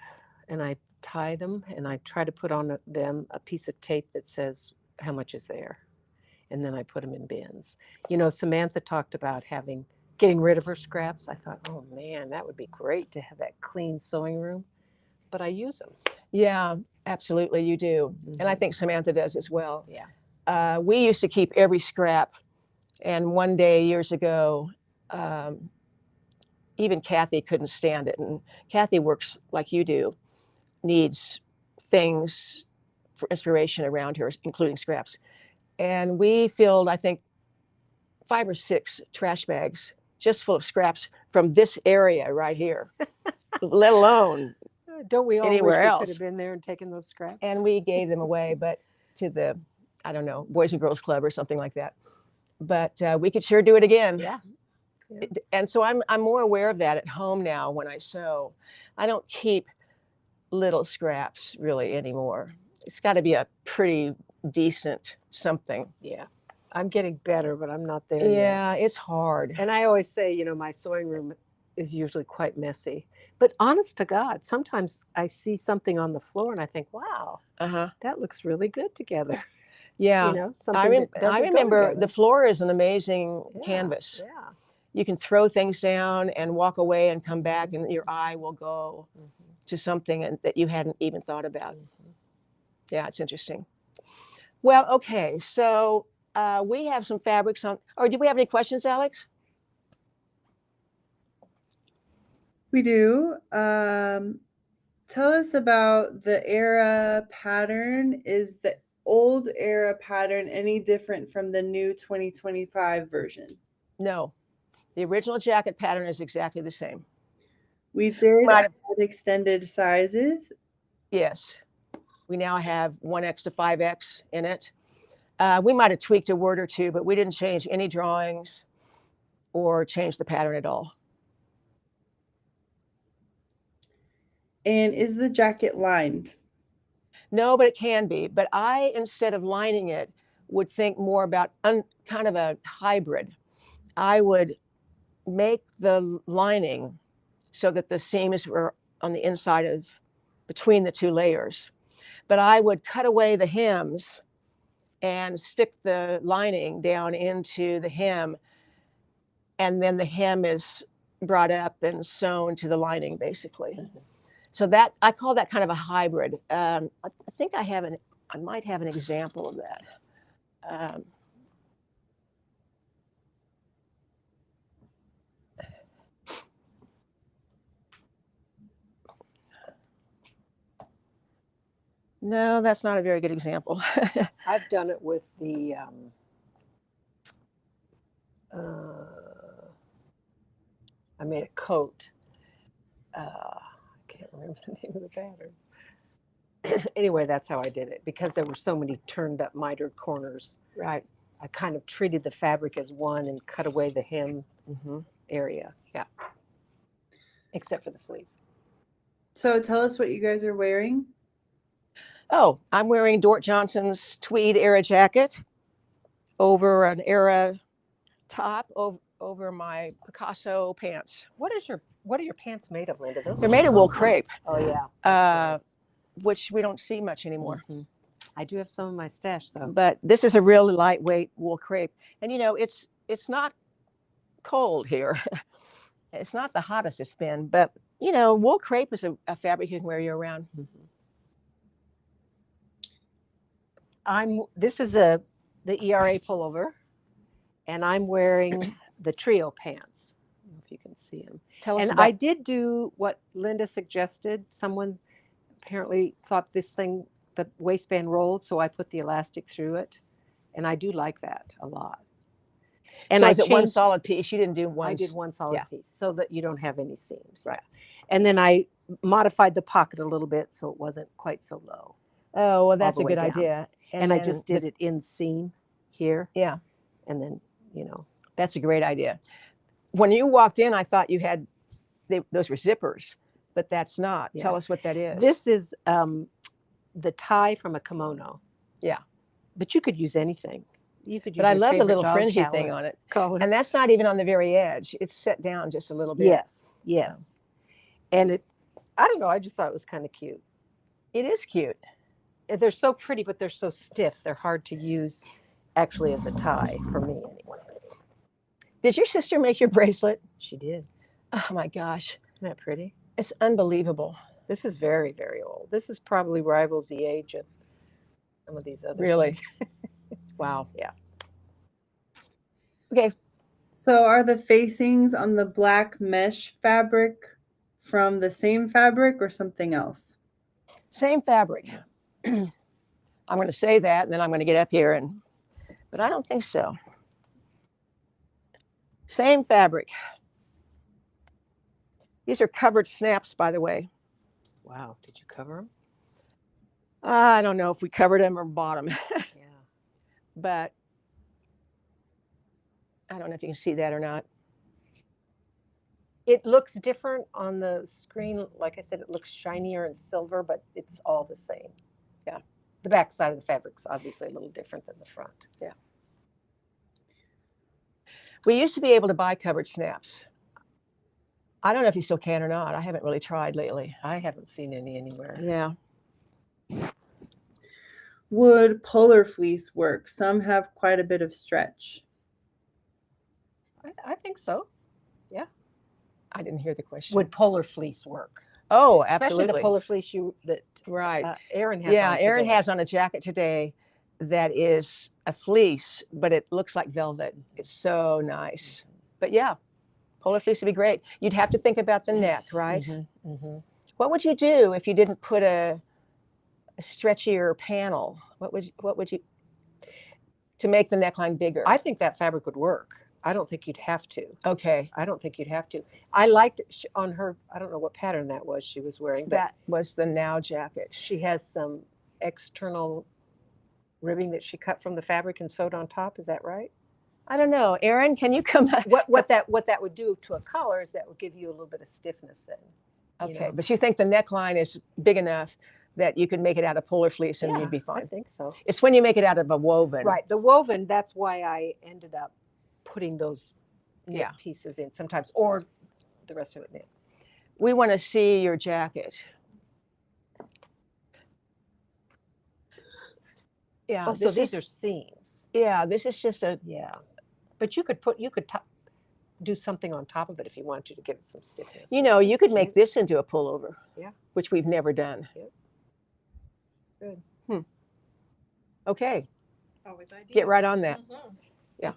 C: and I tie them and I try to put on them a piece of tape that says how much is there. And then I put them in bins. Samantha talked about getting rid of her scraps. I thought, oh man, that would be great to have that clean sewing room. But I use them.
B: Yeah, absolutely, you do. And I think Samantha does as well.
C: Yeah.
B: We used to keep every scrap. And one day years ago, even Kathy couldn't stand it. And Kathy works like you do, needs things for inspiration around her, including scraps. And we filled, I think, 5 or 6 trash bags just full of scraps from this area right here, let alone
C: Don't we all
B: anywhere
C: wish we
B: else.
C: could have been there and taken those scraps?
B: And we gave them away, but to the, I don't know, Boys and Girls Club or something like that. But we could sure do it again.
C: Yeah.
B: And so I'm more aware of that at home now when I sew. I don't keep little scraps really anymore. It's got to be a pretty decent something.
C: Yeah. I'm getting better, but I'm not there yet.
B: Yeah, it's hard.
C: And I always say, you know, my sewing room is usually quite messy. But honest to God, sometimes I see something on the floor and I think, wow, that looks really good together.
B: Yeah.
C: You know, something that doesn't
B: I remember
C: go
B: the
C: together.
B: floor is an amazing canvas.
C: Yeah.
B: You can throw things down and walk away and come back, and your eye will go to something that you hadn't even thought about. Yeah, it's interesting. Well, okay, so we have some fabrics on, or do we have any questions, Alex?
A: We do. Tell us about the era pattern. Is the old era pattern any different from the new 2025 version?
B: No, the original jacket pattern is exactly the same.
A: We did add extended sizes.
B: Yes, we now have 1X to 5X in it. We might have tweaked a word or two, but we didn't change any drawings or change the pattern at all.
A: And is the jacket lined?
B: No, but it can be. But I, instead of lining it, would think more about kind of a hybrid. I would make the lining so that the seams were on the inside of between the 2 layers. But I would cut away the hems and stick the lining down into the hem. And then the hem is brought up and sewn to the lining, basically. So that, I call that kind of a hybrid. I think I might have an example of that. No, that's not a very good example.
C: I've done it with the I made a coat. I can't remember the name of the pattern. Anyway, that's how I did it because there were so many turned up mitered corners.
B: Right.
C: I kind of treated the fabric as one and cut away the hem area. Yeah. Except for the sleeves.
A: So tell us what you guys are wearing.
B: Oh, I'm wearing Dort Johnson's tweed era jacket over an era top over my Picasso pants.
C: What are your pants made of, Linda?
B: They're made of wool crepe.
C: Oh yeah.
B: Nice. Which we don't see much anymore.
C: I do have some in my stash though.
B: But this is a really lightweight wool crepe. And you know, it's not cold here. It's not the hottest it's been, but you know, wool crepe is a fabric you can wear year round.
C: This is the ERA pullover, and I'm wearing the trio pants. I don't know if you can see them. I did do what Linda suggested. Someone apparently thought this thing, the waistband rolled, so I put the elastic through it, and I do like that a lot.
B: And so is it one solid piece? You didn't do one?
C: I did one solid piece so that you don't have any seams. Right. And then I modified the pocket a little bit so it wasn't quite so low.
B: Oh, well, that's a good idea.
C: And I just did it in seam here.
B: Yeah.
C: And then, you know.
B: That's a great idea. When you walked in, I thought you had, those were zippers, but that's not. Yeah. Tell us what that is.
C: This is the tie from a kimono.
B: Yeah.
C: But you could use anything. You could use
B: But I love the little fringy thing on it. And that's not even on the very edge. It's set down just a little bit.
C: Yes. Yes. And I don't know, I just thought it was kind of cute.
B: It is cute.
C: They're so pretty, but they're so stiff. They're hard to use actually as a tie for me anyway.
B: Did your sister make your bracelet?
C: She did.
B: Oh my gosh.
C: Isn't that pretty?
B: It's unbelievable.
C: This is very, very old. This is probably rivals the age of some of these other
B: Really?
C: things.
B: Wow.
C: Yeah.
B: Okay.
A: So are the facings on the black mesh fabric from the same fabric or something else?
B: Same fabric. I'm going to say that, and then I'm going to get up here but I don't think so. Same fabric. These are covered snaps, by the way.
C: Wow. Did you cover them?
B: I don't know if we covered them or bought them,
C: Yeah.
B: but I don't know if you can see that or not.
C: It looks different on the screen. Like I said, it looks shinier and silver, but it's all the same.
B: Yeah.
C: The back side of the fabric's obviously a little different than the front.
B: Yeah. We used to be able to buy covered snaps. I don't know if you still can or not. I haven't really tried lately.
C: I haven't seen any anywhere.
B: Yeah.
A: Would polar fleece work? Some have quite a bit of stretch.
C: I think so. Yeah.
B: I didn't hear the question.
C: Would polar fleece work?
B: Oh,
C: Especially
B: absolutely.
C: the polar fleece that
B: Right.
C: Erin has
B: Yeah,
C: on
B: Erin
C: today.
B: has on a jacket today that is a fleece, but it looks like velvet. It's so nice. But yeah, polar fleece would be great. You'd have to think about the neck, right?
C: Mm-hmm, mm-hmm.
B: What would you do if you didn't put a stretchier panel? What would you to make the neckline bigger?
C: I think that fabric would work. I don't think you'd have to.
B: Okay.
C: I don't think you'd have to. I liked on her, I don't know what pattern that was she was wearing. But
B: That was the Now jacket.
C: she has some external ribbing that she cut from the fabric and sewed on top. Is that right?
B: I don't know. Erin, can you come back?
C: What that would do to a collar is that would give you a little bit of stiffness then.
B: Okay,
C: know?
B: but you think the neckline is big enough that you could make it out of polar fleece and you'd be
C: I
B: fine.
C: think so.
B: It's when you make it out of a woven.
C: Right. The woven, that's why I ended up putting those knit
B: Yeah.
C: pieces in sometimes, or the rest of it knit.
B: We want to see your jacket. Yeah.
C: Oh, so these are seams.
B: Yeah, this is just a.
C: Yeah. But you could do something on top of it if you wanted to give it some stiffness.
B: You know, you
C: It's
B: could make
C: cute.
B: this into a pullover.
C: Yeah.
B: Which we've never done.
C: Yep. Good.
B: Okay.
D: Always ideas.
B: Get right on that.
D: Mhm.
B: Yeah.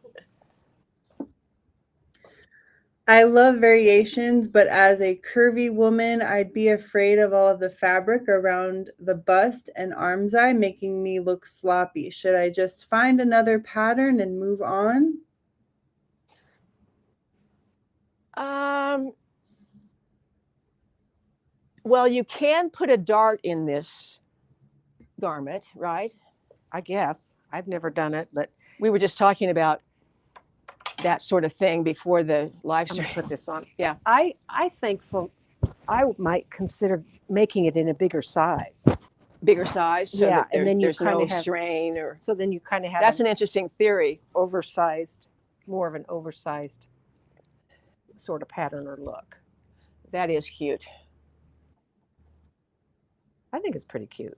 A: I love variations, but as a curvy woman, I'd be afraid of all of the fabric around the bust and arm's eye making me look sloppy. Should I just find another pattern and move on?
B: Well, you can put a dart in this garment, right?
C: I guess. I've never done it, but
B: We were just talking about that sort of thing before the live
C: I'm
B: stream.
C: gonna put this on.
B: Yeah.
C: I think I might consider making it in a bigger size.
B: Bigger size, so
C: Yeah,
B: that
C: and then you
B: there's no
C: kinda have-
B: strain or.
C: So then you kind of have
B: That's an interesting theory.
C: oversized, more of an oversized sort of pattern or look.
B: That is cute.
C: I think it's pretty cute.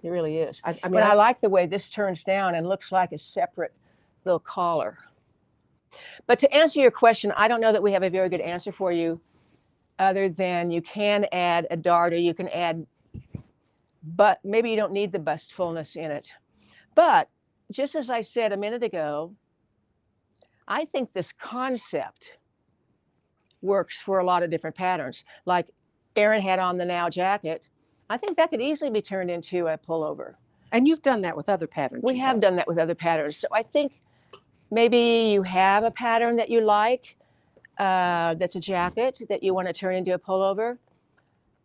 B: It really is.
C: I mean,
B: But I like the way this turns down and looks like a separate little collar. But to answer your question, I don't know that we have a very good answer for you other than you can add a dart or you can add, but maybe you don't need the bust fullness in it. But just as I said a minute ago, I think this concept works for a lot of different patterns. Like Erin had on the Now jacket. I think that could easily be turned into a pullover.
C: and you've done that with other patterns.
B: We have done that with other patterns. So I think maybe you have a pattern that you like, that's a jacket that you want to turn into a pullover.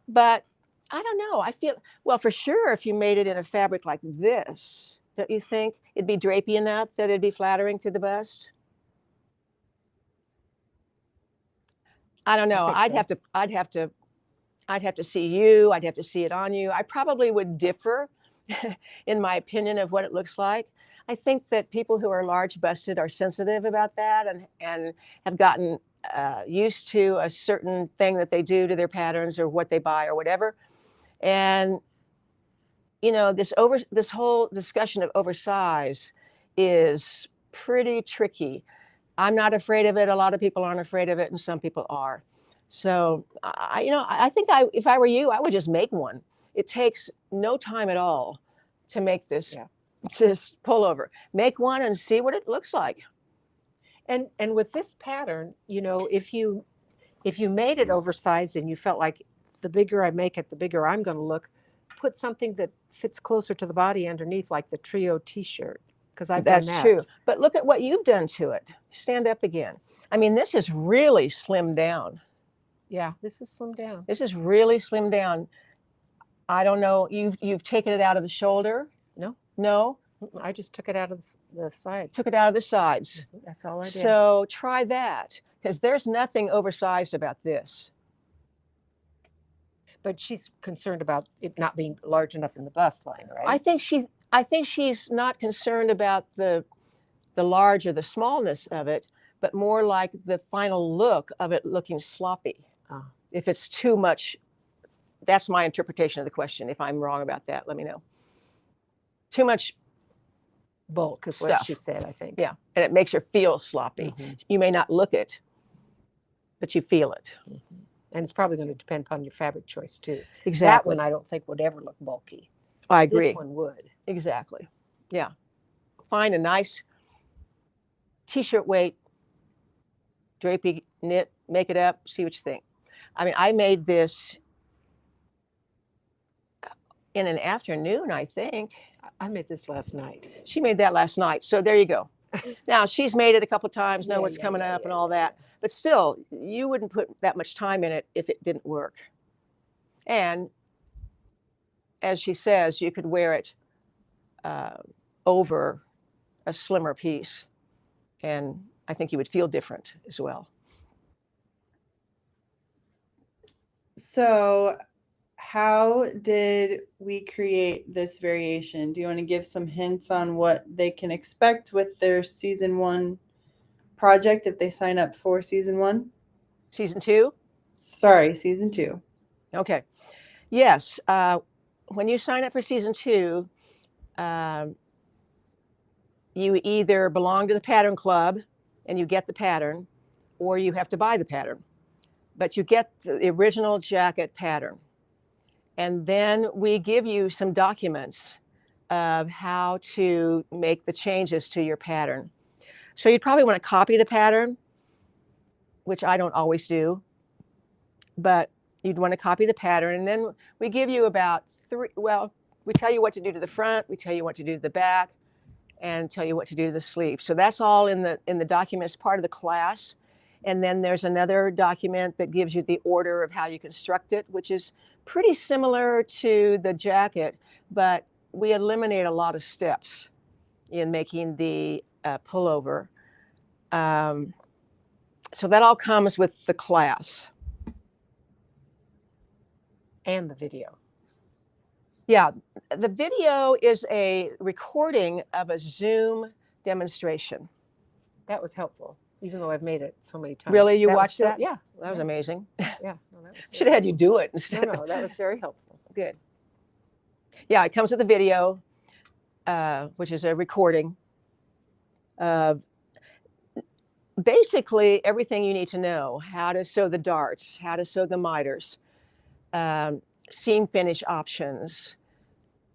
B: But I don't know. I feel, well, for sure, if you made it in a fabric like this, don't you think it'd be drapey enough that it'd be flattering to the bust? I don't know.
C: think
B: I'd
C: so.
B: have to see you. I'd have to see it on you. I probably would differ in my opinion of what it looks like. I think that people who are large busted are sensitive about that and have gotten used to a certain thing that they do to their patterns or what they buy or whatever. And you know, this whole discussion of oversize is pretty tricky. I'm not afraid of it. A lot of people aren't afraid of it, and some people are. So I think if I were you, I would just make one. It takes no time at all to make this this pullover. Make one and see what it looks like.
C: And with this pattern, you know, if you made it oversized and you felt like the bigger I make it, the bigger I'm going to look, put something that fits closer to the body underneath, like the trio T-shirt because I've done
B: That's
C: that.
B: true. But look at what you've done to it. Stand up again. I mean, this is really slimmed down.
C: Yeah, this is slimmed down.
B: This is really slimmed down. I don't know. You've taken it out of the shoulder?
C: No.
B: No?
C: I just took it out of the side.
B: Took it out of the sides.
C: That's all I did.
B: So try that, because there's nothing oversized about this.
C: But she's concerned about it not being large enough in the bust line, right?
B: I think she's not concerned about the large or the smallness of it, but more like the final look of it looking sloppy.
C: Oh.
B: If it's too much, that's my interpretation of the question. If I'm wrong about that, let me know. Too much
C: bulk is
B: stuff.
C: What she said, I think.
B: Yeah, and it makes her feel sloppy.
C: Mm-hmm.
B: You may not look it, but you feel it.
C: Mm-hmm. And it's probably going to depend upon your fabric choice too.
B: Exactly.
C: That one I don't think would ever look bulky.
B: I agree.
C: This one would.
B: Exactly. Yeah. Find a nice t-shirt weight, drapey knit, make it up, see what you think. I mean, I made this in an afternoon, I think.
C: I made this last night.
B: She made that last night. So there you go. Now, she's made it a couple times, know what's coming up and all that. But still, you wouldn't put that much time in it if it didn't work. And as she says, you could wear it over a slimmer piece. And I think you would feel different as well.
A: So how did we create this variation? Do you want to give some hints on what they can expect with their season 1 project if they sign up for season 1?
B: Season 2?
A: Sorry, season 2.
B: Okay. Yes. When you sign up for season 2, you either belong to the pattern club and you get the pattern, or you have to buy the pattern. But you get the original jacket pattern. And then we give you some documents of how to make the changes to your pattern. So you'd probably want to copy the pattern, which I don't always do, but you'd want to copy the pattern. And then we give you about we tell you what to do to the front, we tell you what to do to the back, and tell you what to do to the sleeve. So that's all in the documents, part of the class. And then there's another document that gives you the order of how you construct it, which is pretty similar to the jacket, but we eliminate a lot of steps in making the pullover. So that all comes with the class.
C: And the video.
B: Yeah, the video is a recording of a Zoom demonstration.
C: That was helpful, even though I've made it so many times.
B: Really? You watched that?
C: Yeah.
B: That was amazing.
C: Yeah. No, that was
B: Should have had you do it instead.
C: No, that was very helpful.
B: Good. Yeah, it comes with a video, which is a recording of basically everything you need to know: how to sew the darts, how to sew the miters, seam finish options.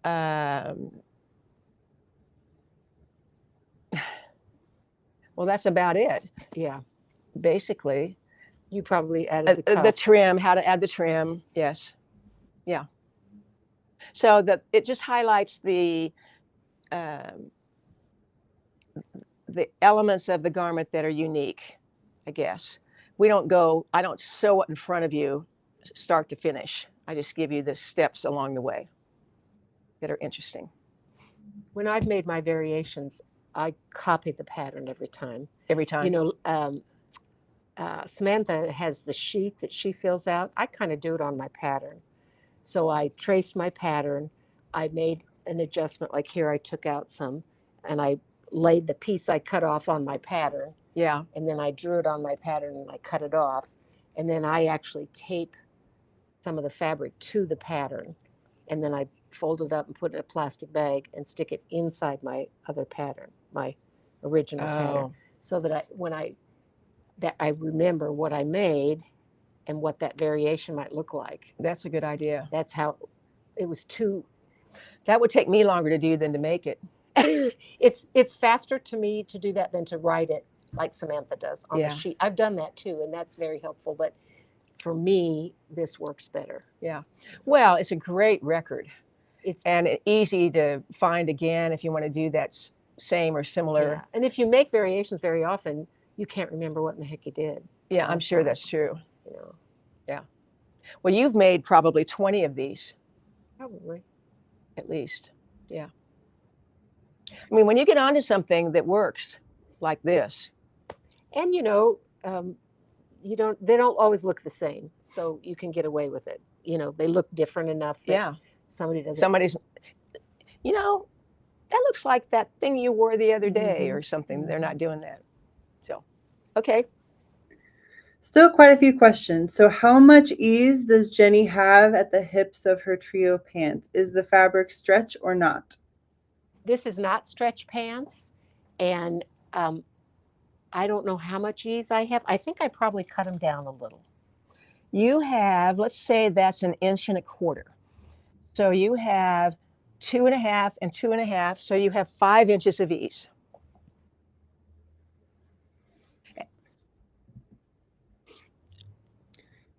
B: Well, that's about it.
C: Yeah.
B: Basically.
C: You probably added
B: the trim, how to add the trim. Yes. Yeah. So it just highlights the elements of the garment that are unique, I guess. I don't sew it in front of you, start to finish. I just give you the steps along the way that are interesting.
C: When I've made my variations, I copy the pattern every time.
B: Every time.
C: You know, Samantha has the sheet that she fills out. I kind of do it on my pattern. So I traced my pattern. I made an adjustment, like here I took out some, and I laid the piece I cut off on my pattern.
B: Yeah.
C: And then I drew it on my pattern and I cut it off. And then I actually tape some of the fabric to the pattern. And then I fold it up and put it in a plastic bag and stick it inside my other pattern, my original pattern. So that I remember what I made and what that variation might look like.
B: That's a good idea.
C: That's how it was
B: That would take me longer to do than to make it.
C: It's faster to me to do that than to write it like Samantha does on the sheet. I've done that too, and that's very helpful. But for me, this works better.
B: Yeah. Well, it's a great record. And easy to find again if you want to do that same or similar.
C: Yeah. And if you make variations very often, you can't remember what in the heck you did.
B: Yeah, I'm sure that's true.
C: You know,
B: Well, you've made probably 20 of these
C: probably.
B: at least. Yeah. I mean, when you get onto something that works like this,
C: And they don't always look the same, so you can get away with it. They look different enough that
B: yeah,
C: somebody doesn't.
B: somebody's, that looks like that thing you wore the other day
C: Mhm.
B: or something. They're not doing that. So, okay.
A: Still quite a few questions. So how much ease does Jennie have at the hips of her trio pants? Is the fabric stretch or not?
C: This is not stretch pants, and I don't know how much ease I have. I think I probably cut them down a little.
B: You have, let's say that's 1.25 inches. So you have 2.5 and 2.5. So you have 5 inches of ease.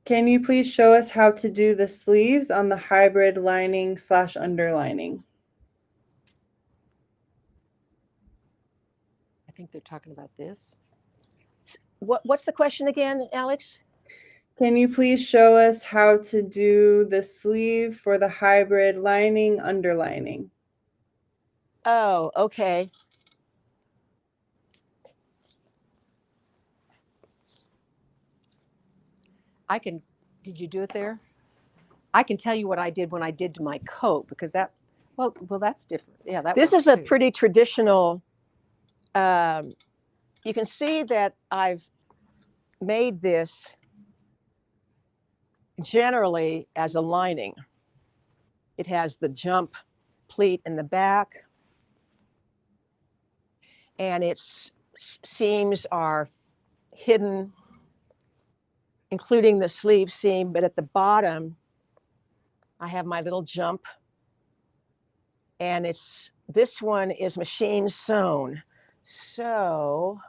A: Can you please show us how to do the sleeves on the hybrid lining / underlining?
C: I think they're talking about this.
B: What's the question again, Alex?
A: Can you please show us how to do the sleeve for the hybrid lining underlining?
B: Oh, okay.
C: Did you do it there? I can tell you what I did when I did to my coat, because well, that's different. Yeah,
B: This
C: works
B: is a
C: too.
B: pretty traditional, you can see that I've made this generally as a lining. It has the jump pleat in the back, and its seams are hidden, including the sleeve seam, but at the bottom, I have my little jump, and this one is machine sewn. So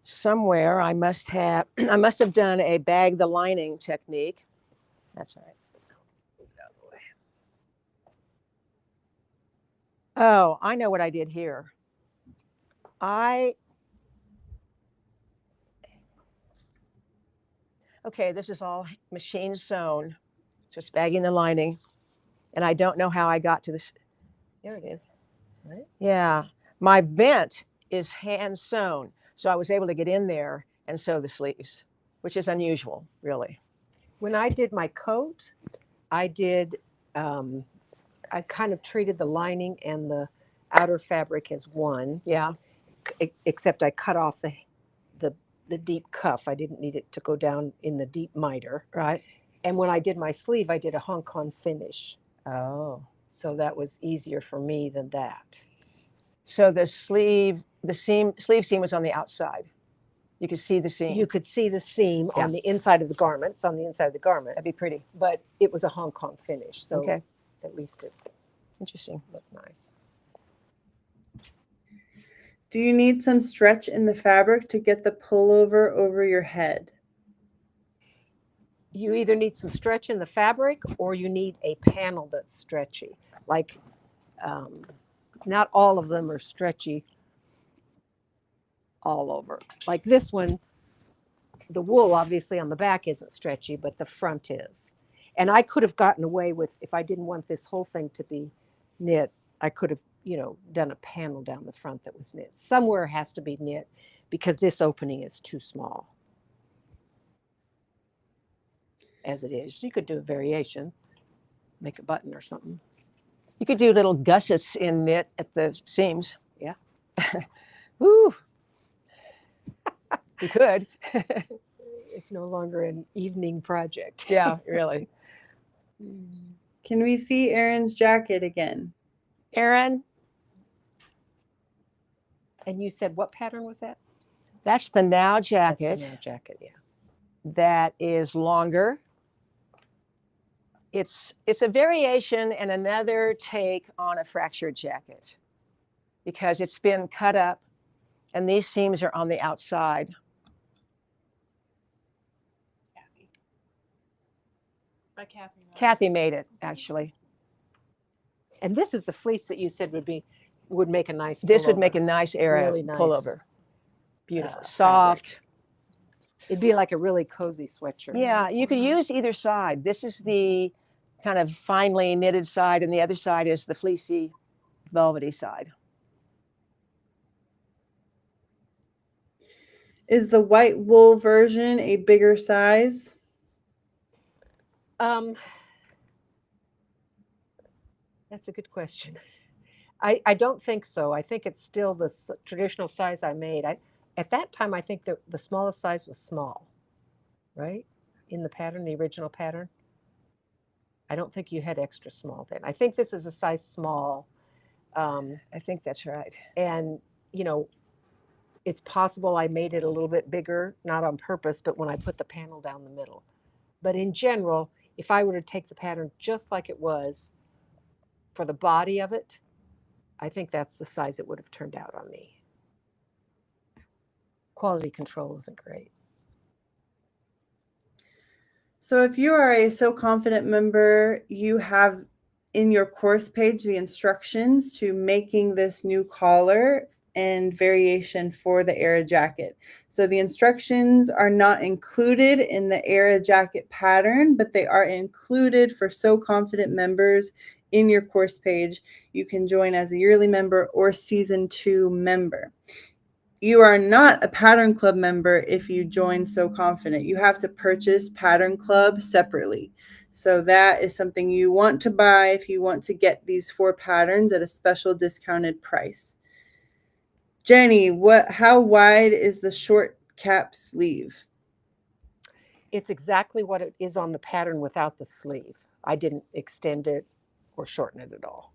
B: somewhere I must have done a bag the lining technique. That's all right. Oh, I know what I did here. Okay, this is all machine sewn, just bagging the lining. And I don't know how I got to this.
C: There it is. Right?
B: Yeah, my vent is hand sewn. So I was able to get in there and sew the sleeves, which is unusual, really.
C: When I did my coat, I kind of treated the lining and the outer fabric as one.
B: Yeah.
C: Except I cut off the deep cuff. I didn't need it to go down in the deep miter.
B: Right.
C: And when I did my sleeve, I did a Hong Kong finish.
B: Oh.
C: So that was easier for me than that.
B: So the sleeve seam was on the outside. You could see the seam.
C: You could see the seam on the inside of the garment. It's on the inside of the garment.
B: That'd be pretty.
C: But it was a Hong Kong finish. So
B: okay.
C: At least it
B: Interesting.
C: looked nice.
A: Do you need some stretch in the fabric to get the pullover over your head?
C: You either need some stretch in the fabric or you need a panel that's stretchy. Like, not all of them are stretchy all over. Like this one, the wool obviously on the back isn't stretchy, but the front is. And I could have gotten away with, if I didn't want this whole thing to be knit, I could have, done a panel down the front that was knit. Somewhere has to be knit because this opening is too small as it is. You could do a variation, make a button or something.
B: You could do little gussets in knit at the seams.
C: Yeah.
B: Woo. You could.
C: It's no longer an evening project.
B: Yeah, really.
A: Can we see Erin's jacket again?
B: Erin?
C: And you said what pattern was that?
B: That's the Now jacket.
C: That's the Now jacket, yeah.
B: That is longer. It's a variation and another take on a fractured jacket because it's been cut up and these seams are on the outside. Kathy made it, actually.
C: And this is the fleece that you said would be would make a nice
B: This would
C: pullover.
B: make a nice era
C: Really nice,
B: pullover. Beautiful,
C: fabric.
B: soft.
C: It'd be like a really cozy sweatshirt.
B: Yeah, you could use either side. This is the kind of finely knitted side, and the other side is the fleecy, velvety side.
A: Is the white wool version a bigger size?
C: That's a good question. I don't think so. I think it's still the traditional size I made. At that time, I think the smallest size was small, right? In the pattern, the original pattern. I don't think you had extra small then. I think this is a size small.
B: I think that's right.
C: And, it's possible I made it a little bit bigger, not on purpose, but when I put the panel down the middle. But in general, if I were to take the pattern just like it was for the body of it, I think that's the size it would have turned out on me. Quality control isn't great.
A: So if you are a So Confident member, you have in your course page the instructions to making this new collar and variation for the Era jacket. So the instructions are not included in the Era jacket pattern, but they are included for So Confident members in your course page. You can join as a yearly member or season 2 member. You are not a Pattern Club member if you join So Confident. You have to purchase Pattern Club separately. So that is something you want to buy if you want to get these 4 patterns at a special discounted price. Jenny, how wide is the short cap sleeve?
C: It's exactly what it is on the pattern without the sleeve. I didn't extend it or shorten it at all.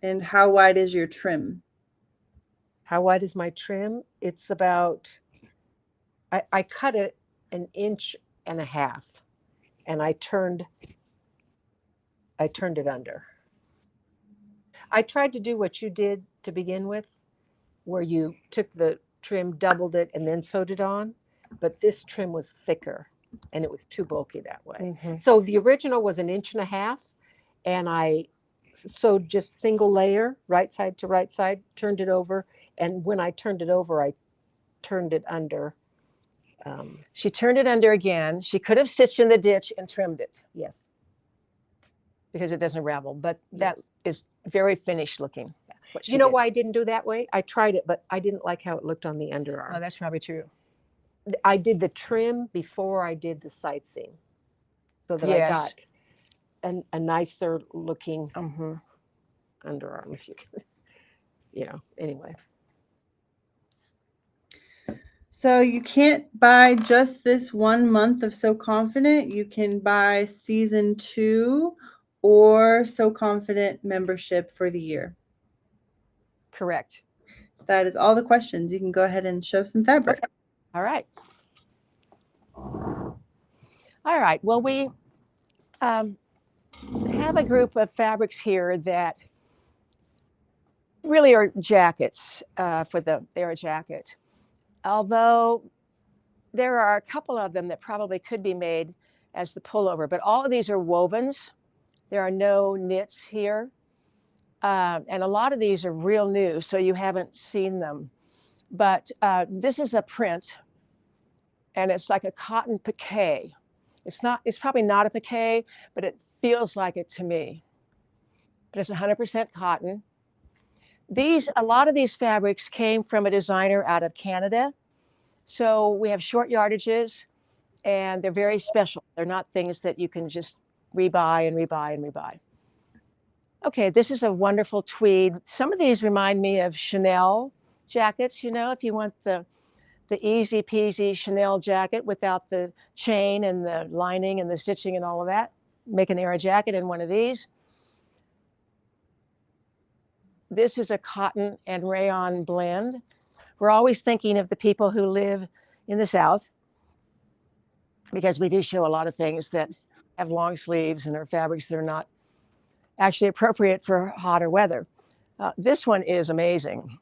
A: And how wide is your trim?
C: How wide is my trim? It's about, I cut it 1.5 inches, and I turned it under. I tried to do what you did to begin with, where you took the trim, doubled it, and then sewed it on. But this trim was thicker, and it was too bulky that way.
B: Mm-hmm.
C: So the original was 1.5 inches, and I sewed just single layer, right side to right side, turned it over. And when I turned it over, I turned it under.
B: She turned it under again. She could have stitched in the ditch and trimmed it.
C: Yes.
B: Because it doesn't ravel, but that is very finished looking.
C: You know why I didn't do that way? I tried it, but I didn't like how it looked on the underarm.
B: Oh, that's probably true.
C: I did the trim before I did the side seam, so that I got a nicer looking underarm, if you can, anyway.
A: So you can't buy just this 1 month of So Confident. You can buy season 2 or So Confident membership for the year.
B: Correct.
A: That is all the questions. You can go ahead and show some fabric.
B: Okay. All right. All right. Well, we have a group of fabrics here that really are jackets for the Era jacket. Although there are a couple of them that probably could be made as the pullover, but all of these are wovens. There are no knits here. And a lot of these are real new, so you haven't seen them. But this is a print, and it's like a cotton piqué. It's probably not a piqué, but it feels like it to me. But it's 100% cotton. A lot of these fabrics came from a designer out of Canada. So we have short yardages, and they're very special. They're not things that you can just rebuy and rebuy and rebuy. Okay, this is a wonderful tweed. Some of these remind me of Chanel jackets, if you want the easy peasy Chanel jacket without the chain and the lining and the stitching and all of that. Make an Era jacket in one of these. This is a cotton and rayon blend. We're always thinking of the people who live in the South, because we do show a lot of things that have long sleeves and are fabrics that are not actually appropriate for hotter weather. This one is amazing.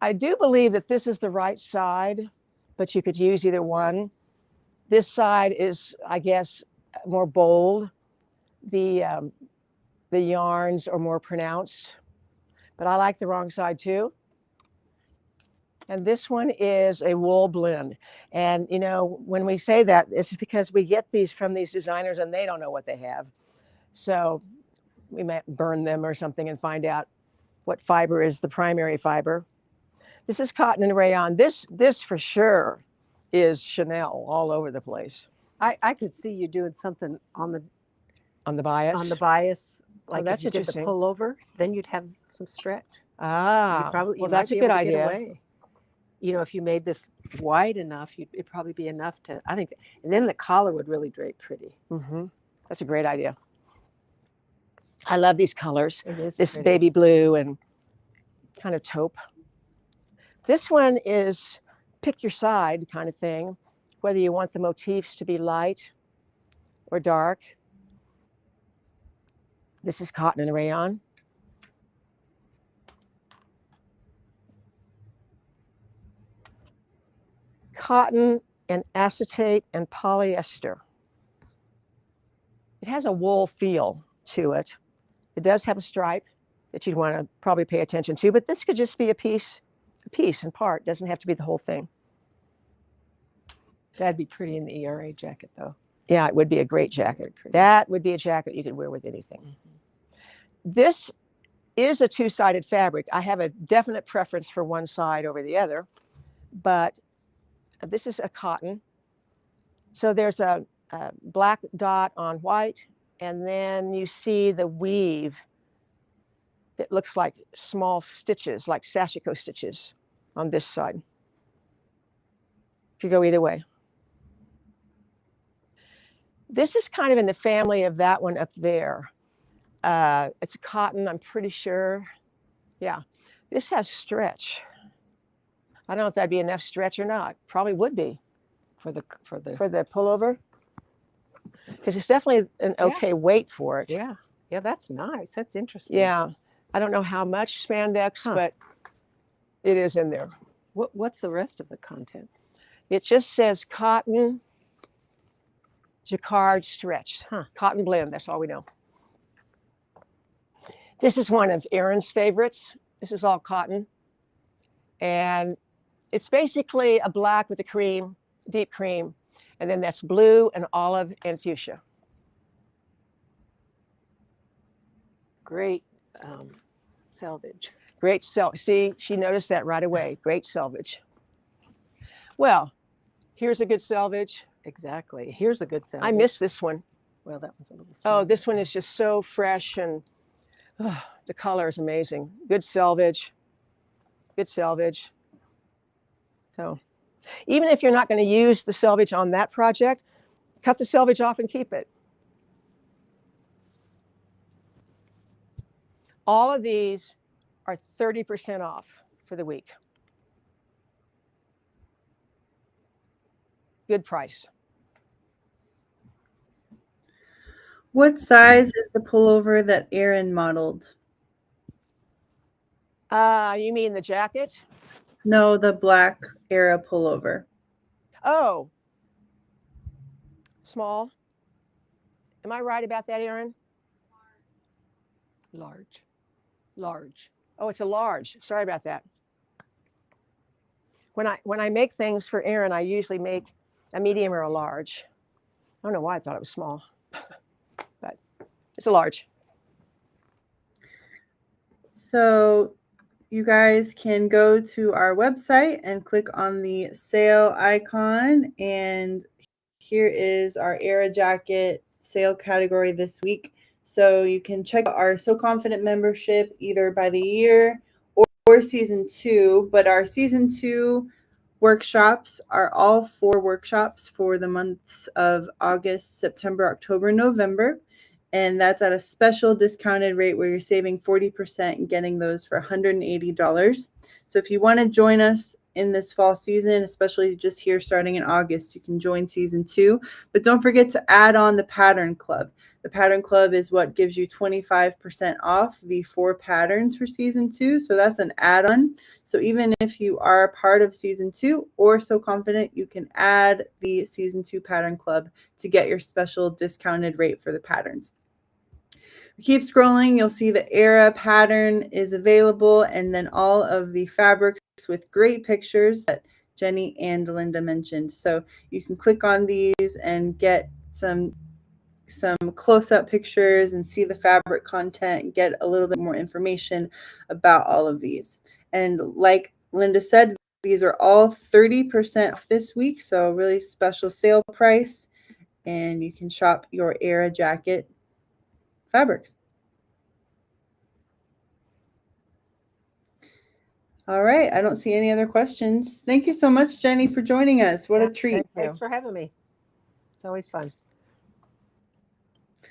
B: I do believe that this is the right side, but you could use either one. This side is, I guess, more bold. The yarns are more pronounced. but I like the wrong side too. And this one is a wool blend. And, you know, when we say that, it's because we get these from these designers and they don't know what they have. So we might burn them or something and find out what fiber is the primary fiber. This is cotton and rayon. This for sure is Chanel all over the place.
C: I could see you doing something on the
B: bias.
C: Like
B: that's
C: if you did the
B: interesting.
C: pullover, then you'd have some stretch.
B: Ah,
C: You
B: well,
C: might
B: that's a
C: be
B: good
C: able to get
B: idea.
C: away. You know, if you made this wide enough, it'd probably be enough to, I think, and then the collar would really drape pretty.
B: Mm-hmm. That's a great idea. I love these colors.
C: It is
B: This
C: pretty.
B: baby blue and kind of taupe. This one is pick your side kind of thing, whether you want the motifs to be light or dark. This is cotton and rayon. Cotton and acetate and polyester. It has a wool feel to it. It does have a stripe that you'd want to probably pay attention to, but this could just be a piece in part. It doesn't have to be the whole thing.
C: That'd be pretty in the ERA jacket, though.
B: Yeah, it would be a great jacket. That would be a jacket you could wear with anything. Mm-hmm. This is a two-sided fabric. I have a definite preference for one side over the other, but this is a cotton. So there's a black dot on white, and then you see the weave that looks like small stitches, like sashiko stitches on this side. Could go either way. This is kind of in the family of that one up there. It's a cotton, I'm pretty sure. Yeah, this has stretch. I don't know if that'd be enough stretch or not. Probably would be
C: for the
B: pullover, because it's definitely an okay weight for it.
C: Yeah, that's nice. That's interesting.
B: Yeah, I don't know how much spandex, but it is in there.
C: What's the rest of the content?
B: It just says cotton, jacquard stretch, cotton blend. That's all we know. This is one of Erin's favorites. This is all cotton. And it's basically a black with a cream, deep cream. And then that's blue and olive and fuchsia.
C: Great selvage.
B: Great selvage. See, she noticed that right away. Great selvage. Well, here's a good selvage.
C: Exactly. Here's a good selvage.
B: I miss this one.
C: Well, that one's a little small.
B: Oh, this one is just so fresh, and the color is amazing. Good selvage. Good selvage. So even if you're not going to use the selvage on that project, cut the selvage off and keep it. All of these are 30% off for the week. Good price.
A: What size is the pullover that Erin modeled?
B: You mean the jacket?
A: No, the black era pullover.
B: Oh, small. Am I right about that, Erin?
C: Large.
B: Oh, it's a large. Sorry about that. When I make things for Erin, I usually make a medium or a large. I don't know why I thought it was small, but it's a large.
A: So you guys can go to our website and click on the sale icon, and here is our Era Jacket sale category this week. So you can check out our So Confident membership either by the year or season 2, but our season 2 workshops are all 4 workshops for the months of August, September, October, November. And that's at a special discounted rate where you're saving 40% and getting those for $180. So if you want to join us in this fall season, especially just here starting in August, you can join season 2. But don't forget to add on the Pattern Club. The Pattern Club is what gives you 25% off the 4 patterns for season 2. So that's an add-on. So even if you are part of season 2 or So Confident, you can add the season 2 Pattern Club to get your special discounted rate for the patterns. Keep scrolling, you'll see the era pattern is available, and then all of the fabrics with great pictures that Jennie and Linda mentioned. So you can click on these and get some close-up pictures and see the fabric content and get a little bit more information about all of these. And like Linda said, these are all 30% off this week, so a really special sale price, and you can shop your era jacket fabrics. All right, I don't see any other questions. Thank you so much, Jennie, for joining us. What a treat.
C: Thanks for having me. It's always fun.